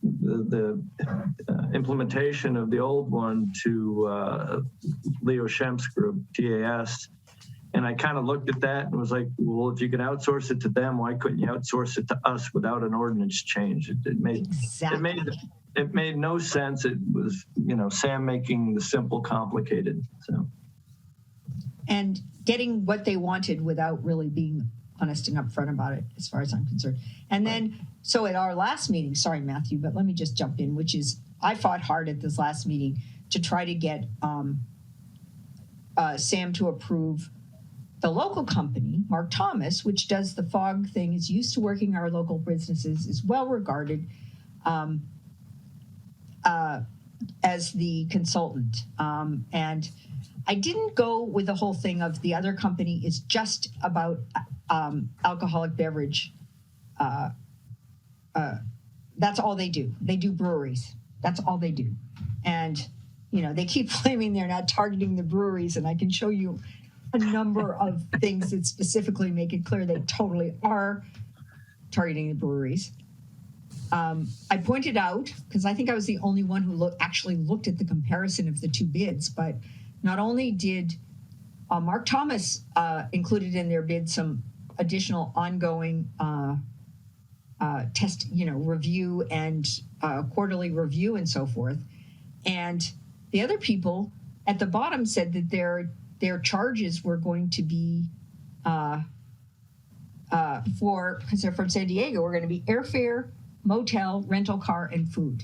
the implementation of the old one to Leo Shemp's group, GAS. And I kind of looked at that and was like, well, if you can outsource it to them, why couldn't you outsource it to us without an ordinance change? It made no sense. It was, Sam making the simple complicated. So, and getting what they wanted without really being honest and upfront about it, as far as I'm concerned. And then, so at our last meeting, sorry, Matthew, but let me just jump in, which is I fought hard at this last meeting to try to get Sam to approve the local company, Mark Thomas, which does the fog thing, is used to working our local businesses, is well regarded as the consultant. And I didn't go with the whole thing of the other company is just about alcoholic beverage. That's all they do. They do breweries. That's all they do. And, they keep claiming they're not targeting the breweries, and I can show you a number of things that specifically make it clear they totally are targeting the breweries. I pointed out, because I think I was the only one who actually looked at the comparison of the 2 bids, but not only did Mark Thomas included in their bid some additional ongoing test, review and quarterly review and so forth, and the other people at the bottom said that their charges were going to be because they're from San Diego, we're going to be airfare, motel, rental car, and food.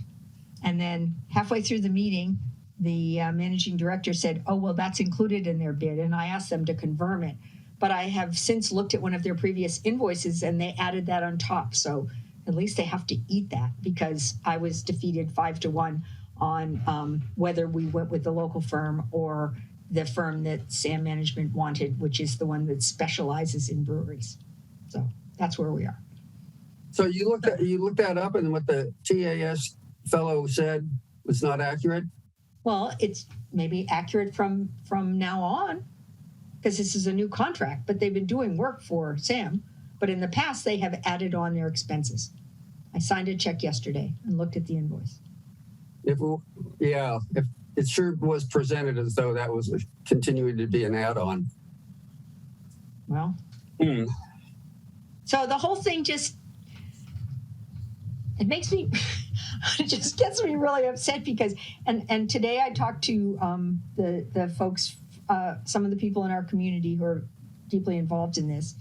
And then halfway through the meeting, the managing director said, oh, well, that's included in their bid. And I asked them to confirm it. But I have since looked at one of their previous invoices and they added that on top. So at least they have to eat that, because I was defeated 5-1 on whether we went with the local firm or the firm that SAM Management wanted, which is the one that specializes in breweries. So that's where we are. So you looked that up, and what the TAS fellow said was not accurate? Well, it's maybe accurate from now on, because this is a new contract, but they've been doing work for SAM. But in the past, they have added on their expenses. I signed a check yesterday and looked at the invoice. If it sure was presented as though that was continuing to be an add-on. Well, so the whole thing just, it makes me, it just gets me really upset because, and today I talked to the folks, some of the people in our community who are deeply involved in this.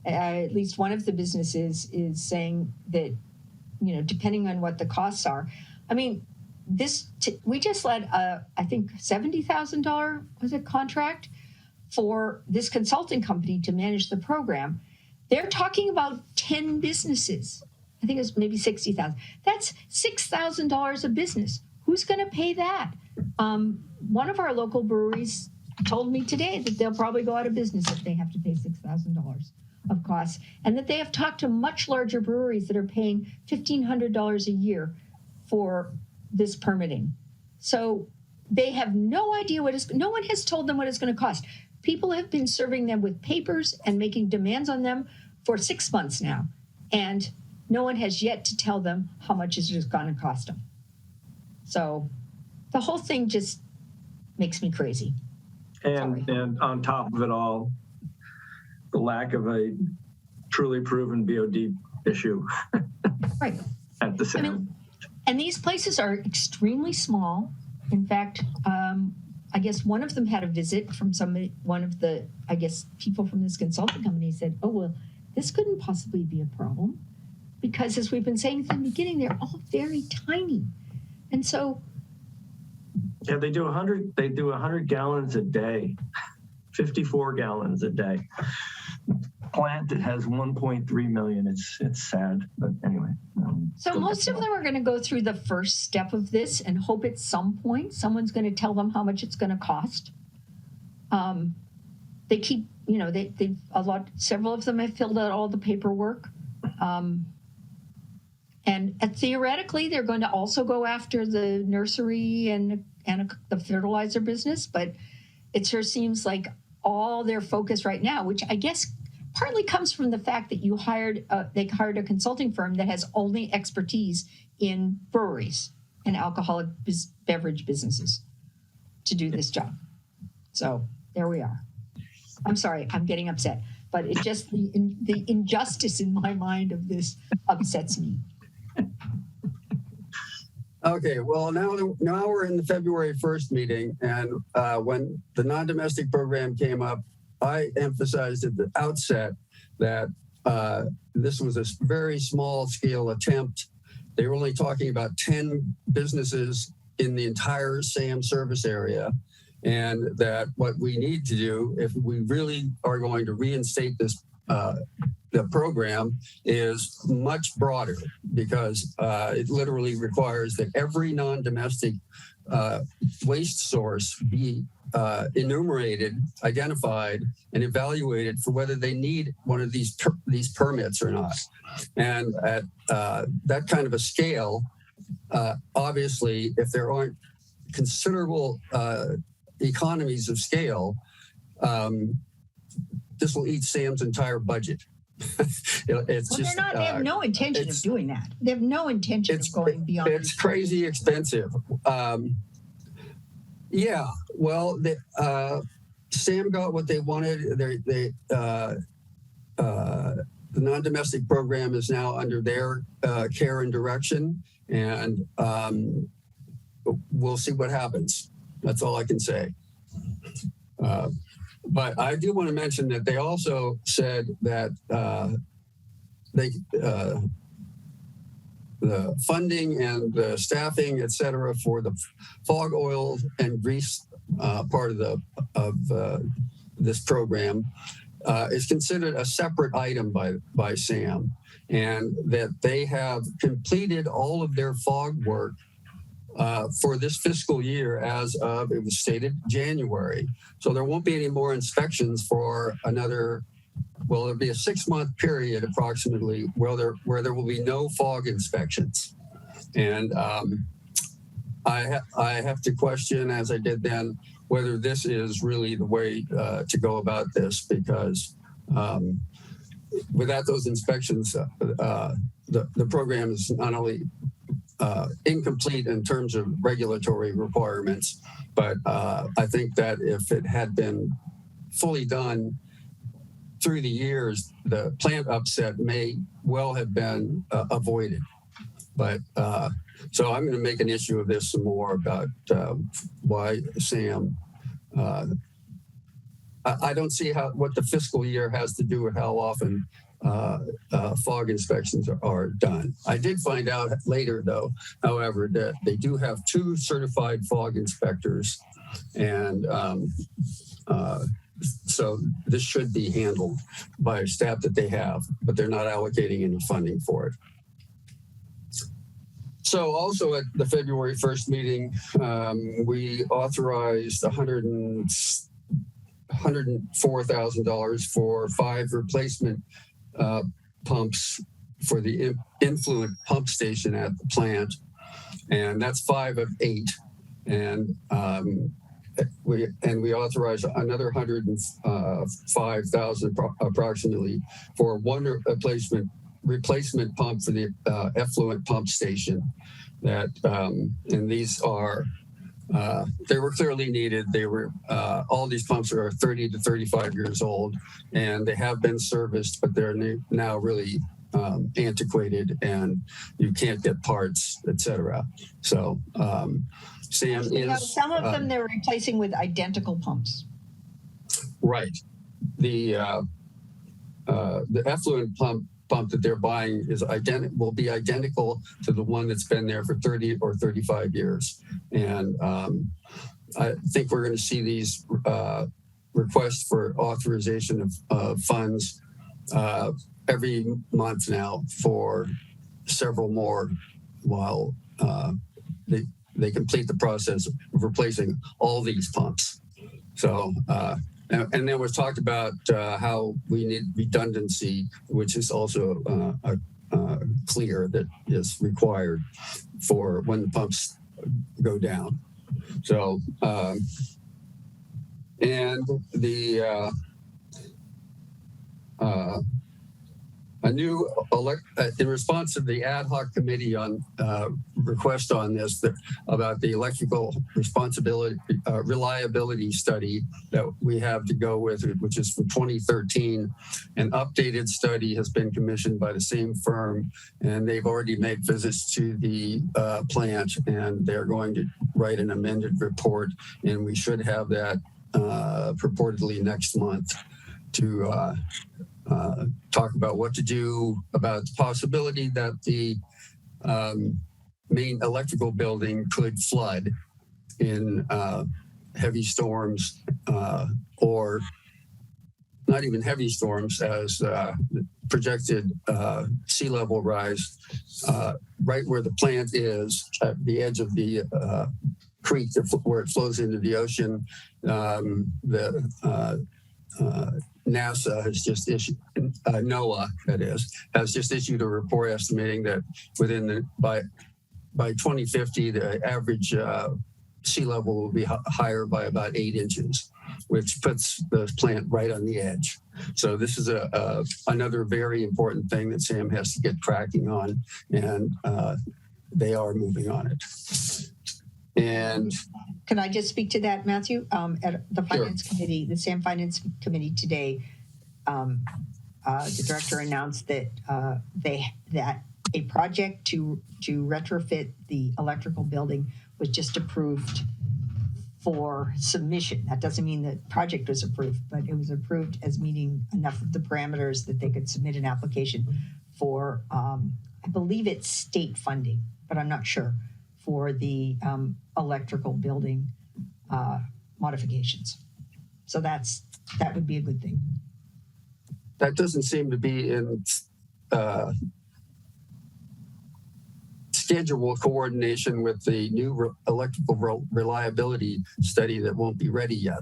At least one of the businesses is saying that, depending on what the costs are, I mean, we just let I think $70,000 was a contract for this consulting company to manage the program. They're talking about 10 businesses. I think it was maybe 60,000. That's $6,000 a business. Who's going to pay that? One of our local breweries told me today that they'll probably go out of business if they have to pay $6,000 of costs, and that they have talked to much larger breweries that are paying $1,500 a year for this permitting. So they have no idea no one has told them what it's going to cost. People have been serving them with papers and making demands on them for 6 months now, and no one has yet to tell them how much it's going to cost them. So the whole thing just makes me crazy. And on top of it all, the lack of a truly proven BOD issue. Right. At the same. And these places are extremely small. In fact, I guess one of them had a visit from one of the people from this consulting company said, oh, well, this couldn't possibly be a problem, because as we've been saying from the beginning, they're all very tiny. And so. Yeah, they do 100 gallons a day, 54 gallons a day. Plant that has 1.3 million. It's sad, but anyway. So most of them are going to go through the first step of this and hope at some point someone's going to tell them how much it's going to cost. They keep, several of them have filled out all the paperwork. And theoretically, they're going to also go after the nursery and the fertilizer business, but it sure seems like all their focus right now, which I guess partly comes from the fact that they hired a consulting firm that has only expertise in breweries and alcoholic beverage businesses to do this job. So there we are. I'm sorry, I'm getting upset, but it just, the injustice in my mind of this upsets me. Okay, well, now we're in the February 1st meeting, and when the non-domestic program came up, I emphasized at the outset that this was a very small scale attempt. They were only talking about 10 businesses in the entire SAM service area, and that what we need to do, if we really are going to reinstate this the program, is much broader, because it literally requires that every non-domestic waste source be enumerated, identified, and evaluated for whether they need one of these permits or not. And at that kind of a scale, obviously, if there aren't considerable economies of scale, this will eat SAM's entire budget. They have no intention of doing that. They have no intention of going beyond. It's crazy expensive. Yeah, well, SAM got what they wanted. The non-domestic program is now under their care and direction, and we'll see what happens. That's all I can say. But I do want to mention that they also said that the funding and the staffing, et cetera, for the fog oil and grease part of this program is considered a separate item by SAM, and that they have completed all of their fog work for this fiscal year as of, it was stated, January. So there won't be any more inspections for another, well, there'll be a 6-month period approximately where there will be no fog inspections. And I have to question, as I did then, whether this is really the way to go about this, because without those inspections, the program is not only incomplete in terms of regulatory requirements, but I think that if it had been fully done through the years, the plant upset may well have been avoided. But so I'm going to make an issue of this some more about why SAM. I don't see what the fiscal year has to do with how often fog inspections are done. I did find out later, though, however, that they do have 2 certified fog inspectors, and so this should be handled by staff that they have, but they're not allocating any funding for it. So also at the February 1st meeting, we authorized $104,000 for 5 replacement pumps for the influent pump station at the plant, and that's 5 of 8. And we authorized another $105,000 approximately for 1 replacement pump for the effluent pump station. That and these are they were clearly needed. They were all these pumps are 30 to 35 years old, and they have been serviced, but they're now really antiquated, and you can't get parts, etc. So SAM is some of them they're replacing with identical pumps. Right. The effluent pump that they're buying will be identical to the one that's been there for 30 or 35 years. And I think we're going to see these requests for authorization of funds every month now for several more while they complete the process of replacing all these pumps. So, and then was talked about how we need redundancy, which is also clear that is required for when the pumps go down. So, and the a new in response to the ad hoc committee on request on this about the electrical reliability study that we have to go with, which is from 2013. An updated study has been commissioned by the same firm, and they've already made visits to the plant, and they're going to write an amended report, and we should have that purportedly next month to talk about what to do about the possibility that the main electrical building could flood in heavy storms, or not even heavy storms, as projected sea level rise right where the plant is at the edge of the creek where it flows into the ocean. NASA has just issued, NOAA that is, has just issued a report estimating that by 2050, the average sea level will be higher by about 8 inches, which puts the plant right on the edge. So this is another very important thing that SAM has to get cracking on, and they are moving on it. And can I just speak to that, Matthew? At the Finance Committee, the SAM Finance Committee today, the director announced that that a project to retrofit the electrical building was just approved for submission. That doesn't mean the project was approved, but it was approved as meeting enough of the parameters that they could submit an application for, I believe it's state funding, but I'm not sure, for the electrical building modifications. So that would be a good thing. That doesn't seem to be in schedule coordination with the new electrical reliability study that won't be ready yet.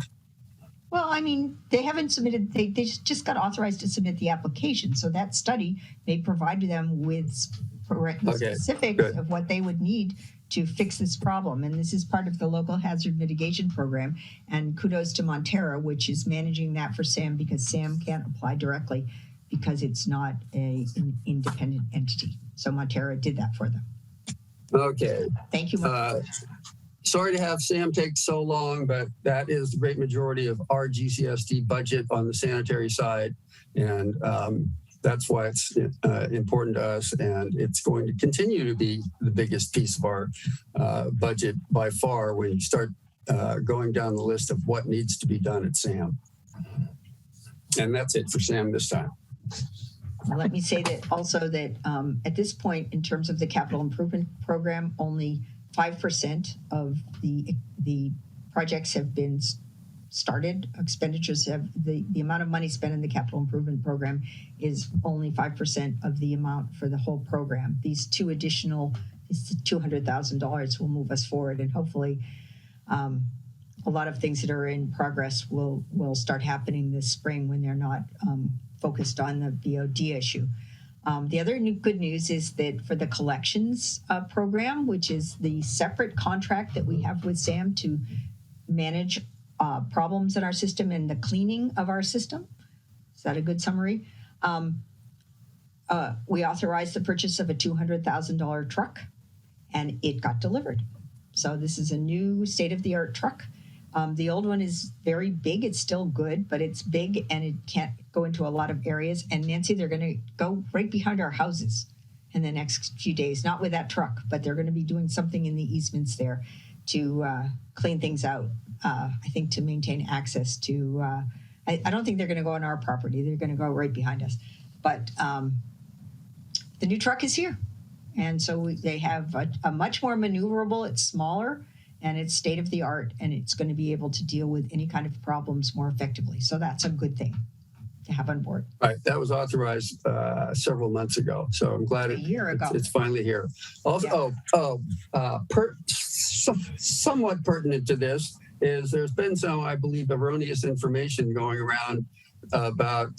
Well, I mean, they haven't submitted, they just got authorized to submit the application. So that study may provide them with specifics of what they would need to fix this problem. And this is part of the local hazard mitigation program. And kudos to Montera, which is managing that for SAM, because SAM can't apply directly because it's not an independent entity. So Montera did that for them. Okay. Thank you. Sorry to have Sam take so long, but that is the great majority of our GCSD budget on the sanitary side. And that's why it's important to us. And it's going to continue to be the biggest piece of our budget by far when you start going down the list of what needs to be done at SAM. And that's it for SAM this time. Let me say that also that at this point, in terms of the capital improvement program, only 5% of the projects have been started. Expenditures have, the amount of money spent in the capital improvement program is only 5% of the amount for the whole program. These two additional, $200,000 will move us forward, and hopefully a lot of things that are in progress will start happening this spring when they're not focused on the BOD issue. The other good news is that for the collections program, which is the separate contract that we have with SAM to manage problems in our system and the cleaning of our system. Is that a good summary? We authorized the purchase of a $200,000 truck, and it got delivered. So this is a new state-of-the-art truck. The old one is very big. It's still good, but it's big and it can't go into a lot of areas. And Nancy, they're going to go right behind our houses in the next few days, not with that truck, but they're going to be doing something in the easements there to clean things out. I think to maintain access to, I don't think they're going to go on our property. They're going to go right behind us. But the new truck is here. And so they have a much more maneuverable, it's smaller, and it's state of the art, and it's going to be able to deal with any kind of problems more effectively. So that's a good thing to have on board. Right, that was authorized several months ago. So I'm glad a year ago. It's finally here. Also, somewhat pertinent to this is there's been some, I believe, erroneous information going around about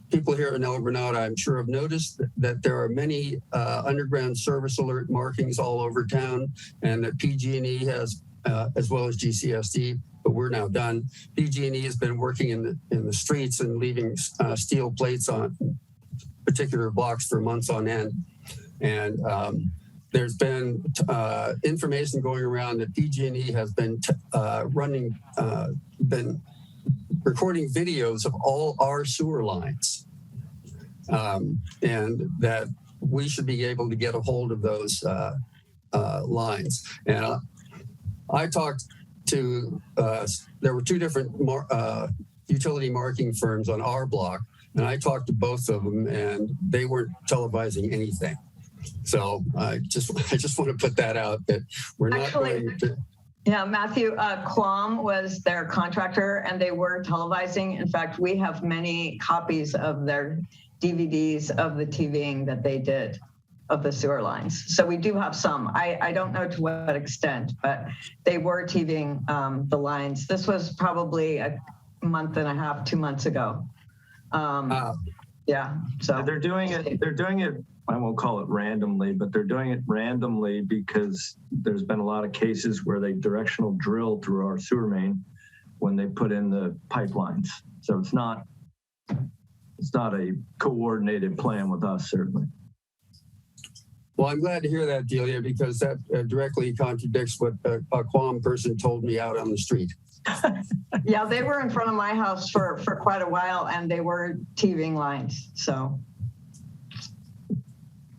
people here in Granada, I'm sure have noticed that there are many underground service alert markings all over town, and that PG&E has, as well as GCSD, but we're now done. PG&E has been working in the streets and leaving steel plates on particular blocks for months on end. And there's been information going around that PG&E has been recording videos of all our sewer lines, and that we should be able to get a hold of those lines. And I talked to, there were two different utility marking firms on our block, and I talked to both of them, and they weren't televising anything. So I just want to put that out, that we're not going to. Yeah, Matthew, Quam was their contractor, and they were televising. In fact, we have many copies of their DVDs of the TVing that they did of the sewer lines. So we do have some. I don't know to what extent, but they were TVing the lines. This was probably a month and a half, 2 months ago. Yeah, so they're doing it. I won't call it randomly, but they're doing it randomly because there's been a lot of cases where they directional drill through our sewer main when they put in the pipelines. So it's not a coordinated plan with us, certainly. Well, I'm glad to hear that, Delia, because that directly contradicts what a Quam person told me out on the street. Yeah, they were in front of my house for quite a while, and they were TVing lines. So,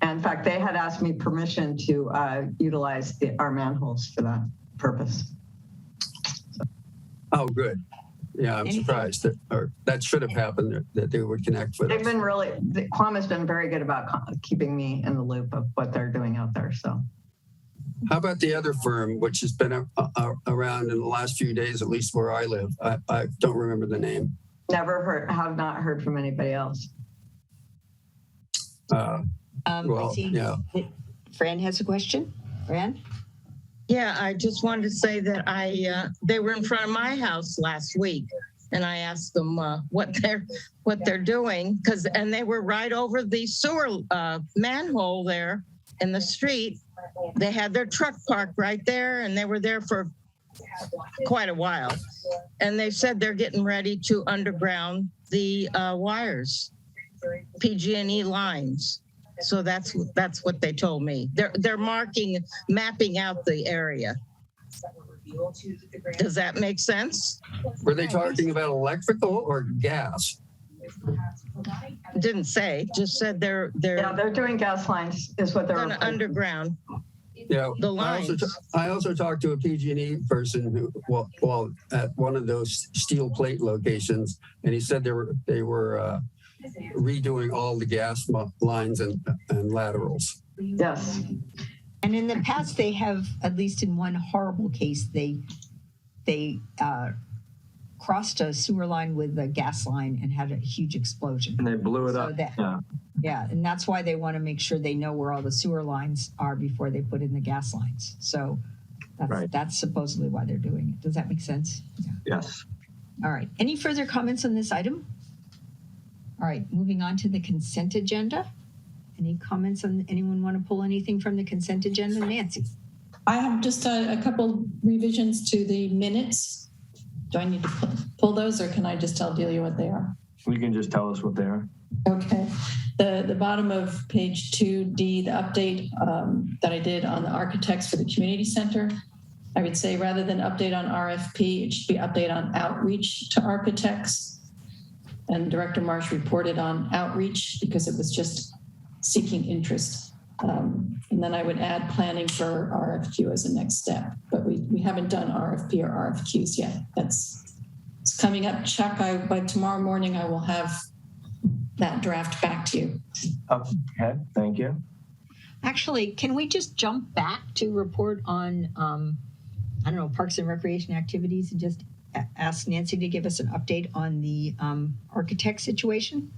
and in fact, they had asked me permission to utilize our manholes for that purpose. So. Oh, good. Yeah, I'm surprised that should have happened, that they would connect with us. They've been Quam has been very good about keeping me in the loop of what they're doing out there. So. How about the other firm, which has been around in the last few days, at least where I live? I don't remember the name. Have not heard from anybody else. I see Fran has a question. Fran? Yeah, I just wanted to say that they were in front of my house last week, and I asked them what they're doing, and they were right over the sewer manhole there in the street. They had their truck parked right there, and they were there for quite a while. And they said they're getting ready to underground the wires, PG&E lines. So that's what they told me. They're mapping out the area. Does that make sense? Were they talking about electrical or gas? Didn't say. Just said they're doing gas lines is what they're gonna underground. Yeah, the lines. I also talked to a PG&E person who, well, at one of those steel plate locations, and he said they were redoing all the gas lines and laterals. Yes. And in the past, they have, at least in one horrible case, they crossed a sewer line with a gas line and had a huge explosion. And they blew it up. Yeah, and that's why they want to make sure they know where all the sewer lines are before they put in the gas lines. So that's supposedly why they're doing it. Does that make sense? Yeah. Yes. All right. Any further comments on this item? All right, moving on to the consent agenda. Any comments on anyone want to pull anything from the consent agenda? Nancy? I have just a couple revisions to the minutes. Do I need to pull those, or can I just tell Delia what they are? You can just tell us what they are. Okay. The bottom of page 2D, the update that I did on the architects for the community center, I would say rather than update on RFP, it should be update on outreach to architects. And Director Marsh reported on outreach because it was just seeking interest. And then I would add planning for RFQ as a next step, but we haven't done RFP or RFQs yet. It's coming up. Chuck, by tomorrow morning, I will have that draft back to you. Okay, thank you. Actually, can we just jump back to report on, I don't know, parks and recreation activities, and just ask Nancy to give us an update on the architect situation?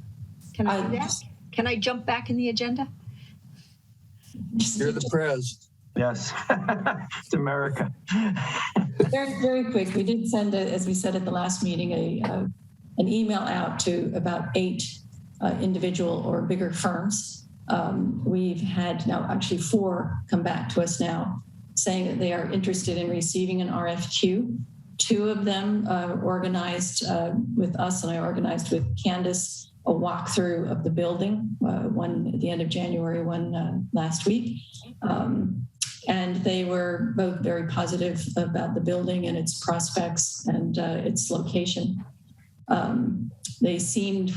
Can I do that? Can I jump back in the agenda? You're the prez. Yes, it's America. Very, very quick. We did send, as we said at the last meeting, an email out to about 8 individual or bigger firms. We've had now actually 4 come back to us now saying that they are interested in receiving an RFQ. 2 of them organized with us, and I organized with Candace a walkthrough of the building, one at the end of January, one last week. And they were both very positive about the building and its prospects and its location. They seemed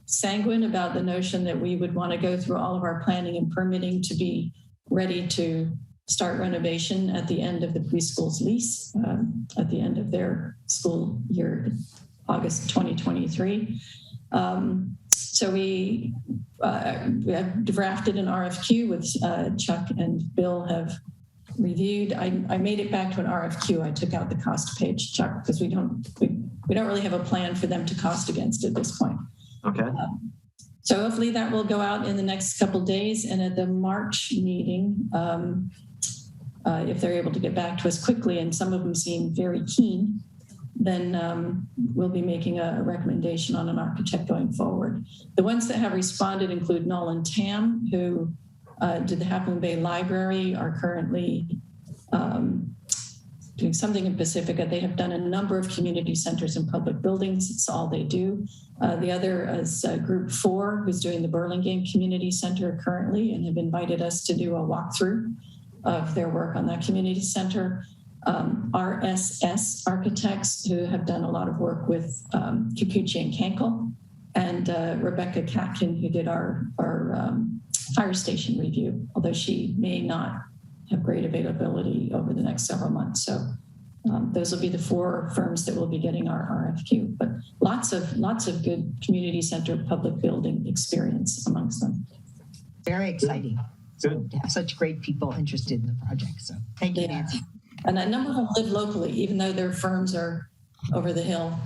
sanguine about the notion that we would want to go through all of our planning and permitting to be ready to start renovation at the end of the preschool's lease, at the end of their school year, August 2023. So we have drafted an RFQ with Chuck and Bill have reviewed. I made it back to an RFQ. I took out the cost page, Chuck, because we don't really have a plan for them to cost against at this point. Okay. So hopefully that will go out in the next couple of days, and at the March meeting, if they're able to get back to us quickly, and some of them seem very keen, then we'll be making a recommendation on an architect going forward. The ones that have responded include Nolan Tam, who did the Half Moon Bay Library, are currently doing something in Pacifica. They have done a number of community centers and public buildings. It's all they do. The other is Group 4, who's doing the Burlingame Community Center currently, and have invited us to do a walkthrough of their work on that community center. RSS Architects, who have done a lot of work with Kikuchi and Kankel, and Rebecca Katkin, who did our fire station review, although she may not have great availability over the next several months. So Those will be the 4 firms that will be getting our RFQ, but lots of good community center public building experience amongst them. Very exciting. Good. To have such great people interested in the project. So thank you, Nancy. And a number of them live locally, even though their firms are over the hill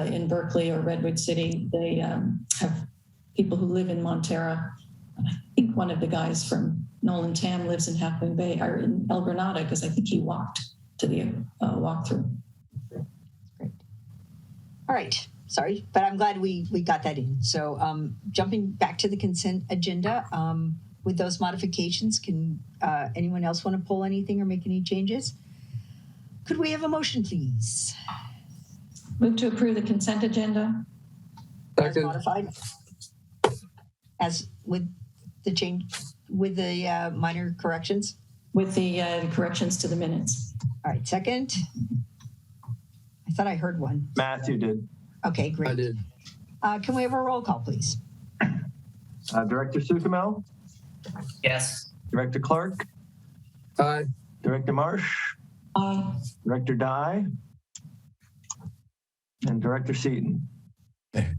in Berkeley or Redwood City. They have people who live in Montera. I think one of the guys from Nolan Tam lives in Half Moon Bay or in El Granada because I think he walked to the walkthrough. Great. All right. Sorry, but I'm glad we got that in. So jumping back to the consent agenda, with those modifications, can anyone else want to pull anything or make any changes? Could we have a motion, please? Move to approve the consent agenda. As modified? As with the change, with the minor corrections? With the corrections to the minutes. All right, second. I thought I heard one. Matthew did. Okay, great. I did. Can we have a roll call, please? Director Sukumel, Yes. Director Clark, Aye. Director Marsh, Aye. Director Dye, and Director Seaton. And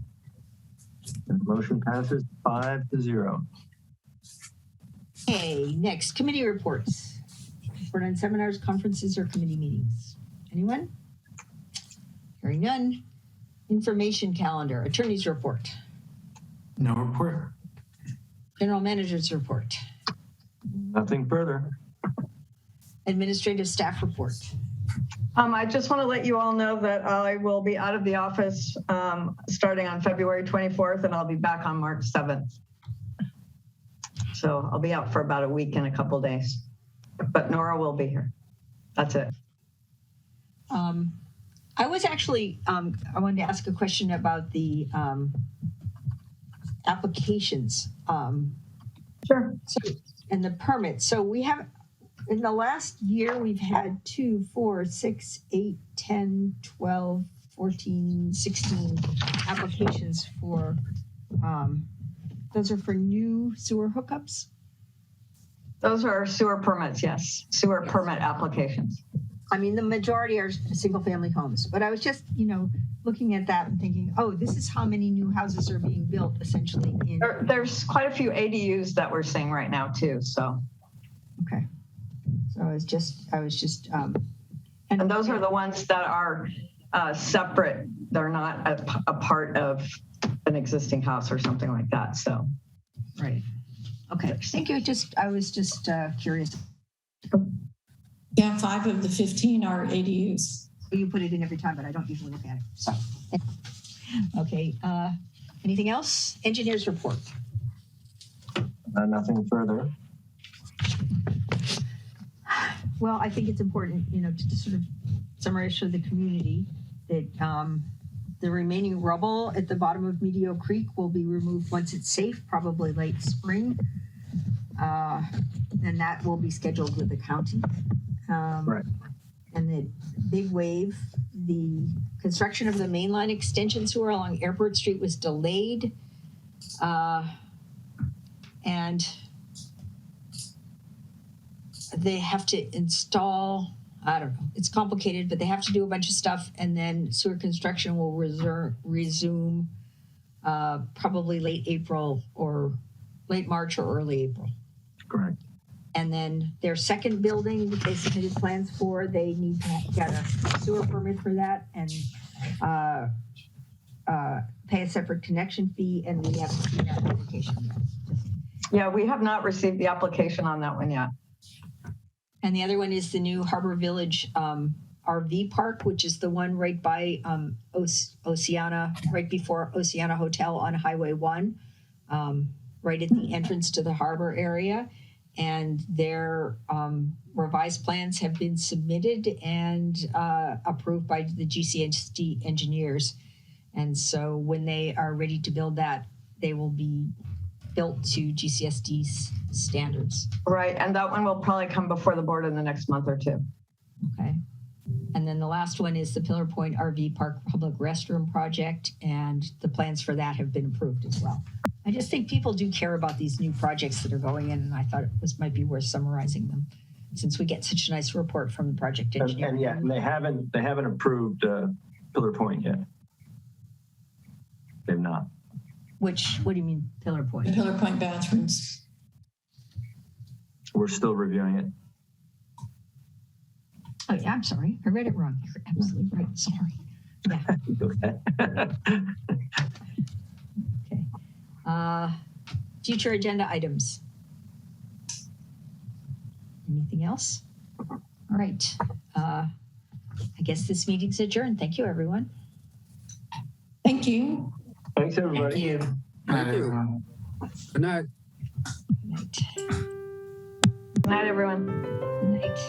the motion passes 5-0. Okay, next, committee reports. Report on seminars, conferences, or committee meetings. Anyone? Hearing none. Information calendar, attorney's report. No report. General manager's report. Nothing further. Administrative staff report. I just want to let you all know that I will be out of the office starting on February 24th, and I'll be back on March 7th. So I'll be out for about a week and a couple of days, but Nora will be here. That's it. I was actually, I wanted to ask a question about the applications. Sure. So, and the permits. So we have, in the last year, we've had 2, 4, 6, 8, 10, 12, 14, 16 applications for, those are for new sewer hookups? Those are sewer permits, yes. Sewer permit applications. I mean, the majority are single family homes, but I was just, looking at that and thinking, oh, this is how many new houses are being built essentially in. There's quite a few ADUs that we're seeing right now too, so. Okay. So I was just, and those are the ones that are separate. They're not a part of an existing house or something like that, so. Right. Okay, thank you. I was just curious. Yeah, 5 of the 15 are ADUs. You put it in every time, but I don't usually look at it. So, okay. Anything else? Engineers report. Nothing further. Well, I think it's important, to sort of summarize for the community that the remaining rubble at the bottom of Medio Creek will be removed once it's safe, probably late spring. And that will be scheduled with the county. Right. And the big wave, the construction of the mainline extension sewer along Airport Street was delayed. And they have to install, I don't know, it's complicated, but they have to do a bunch of stuff, and then sewer construction will resume probably late April or late March or early April. Correct. And then their second building that they submitted plans for, they need to get a sewer permit for that and pay a separate connection fee, and we haven't seen that application yet. Yeah, we have not received the application on that one yet. And the other one is the new Harbor Village RV park, which is the one right by Oceana, right before Oceana Hotel on Highway 1, right at the entrance to the harbor area. And their revised plans have been submitted and approved by the GCSD engineers. And so when they are ready to build that, they will be built to GCSD's standards. Right, and that one will probably come before the board in the next month or two. Okay. And then the last one is the Pillar Point RV Park Public Restroom Project, and the plans for that have been approved as well. I just think people do care about these new projects that are going in, and I thought it might be worth summarizing them. since we get such a nice report from the project engineer. And yeah, and they haven't approved Pillar Point yet. They've not. What do you mean, Pillar Point? The Pillar Point bathrooms. We're still reviewing it. Oh yeah, I'm sorry. I read it wrong. You're absolutely right. Sorry. Yeah. Okay. Future agenda items. Anything else? All right. I guess this meeting's adjourned. Thank you, everyone. Thank you. Thanks, everybody. Thank you. Thank you. Good night. Good night. Good night, everyone. Good night.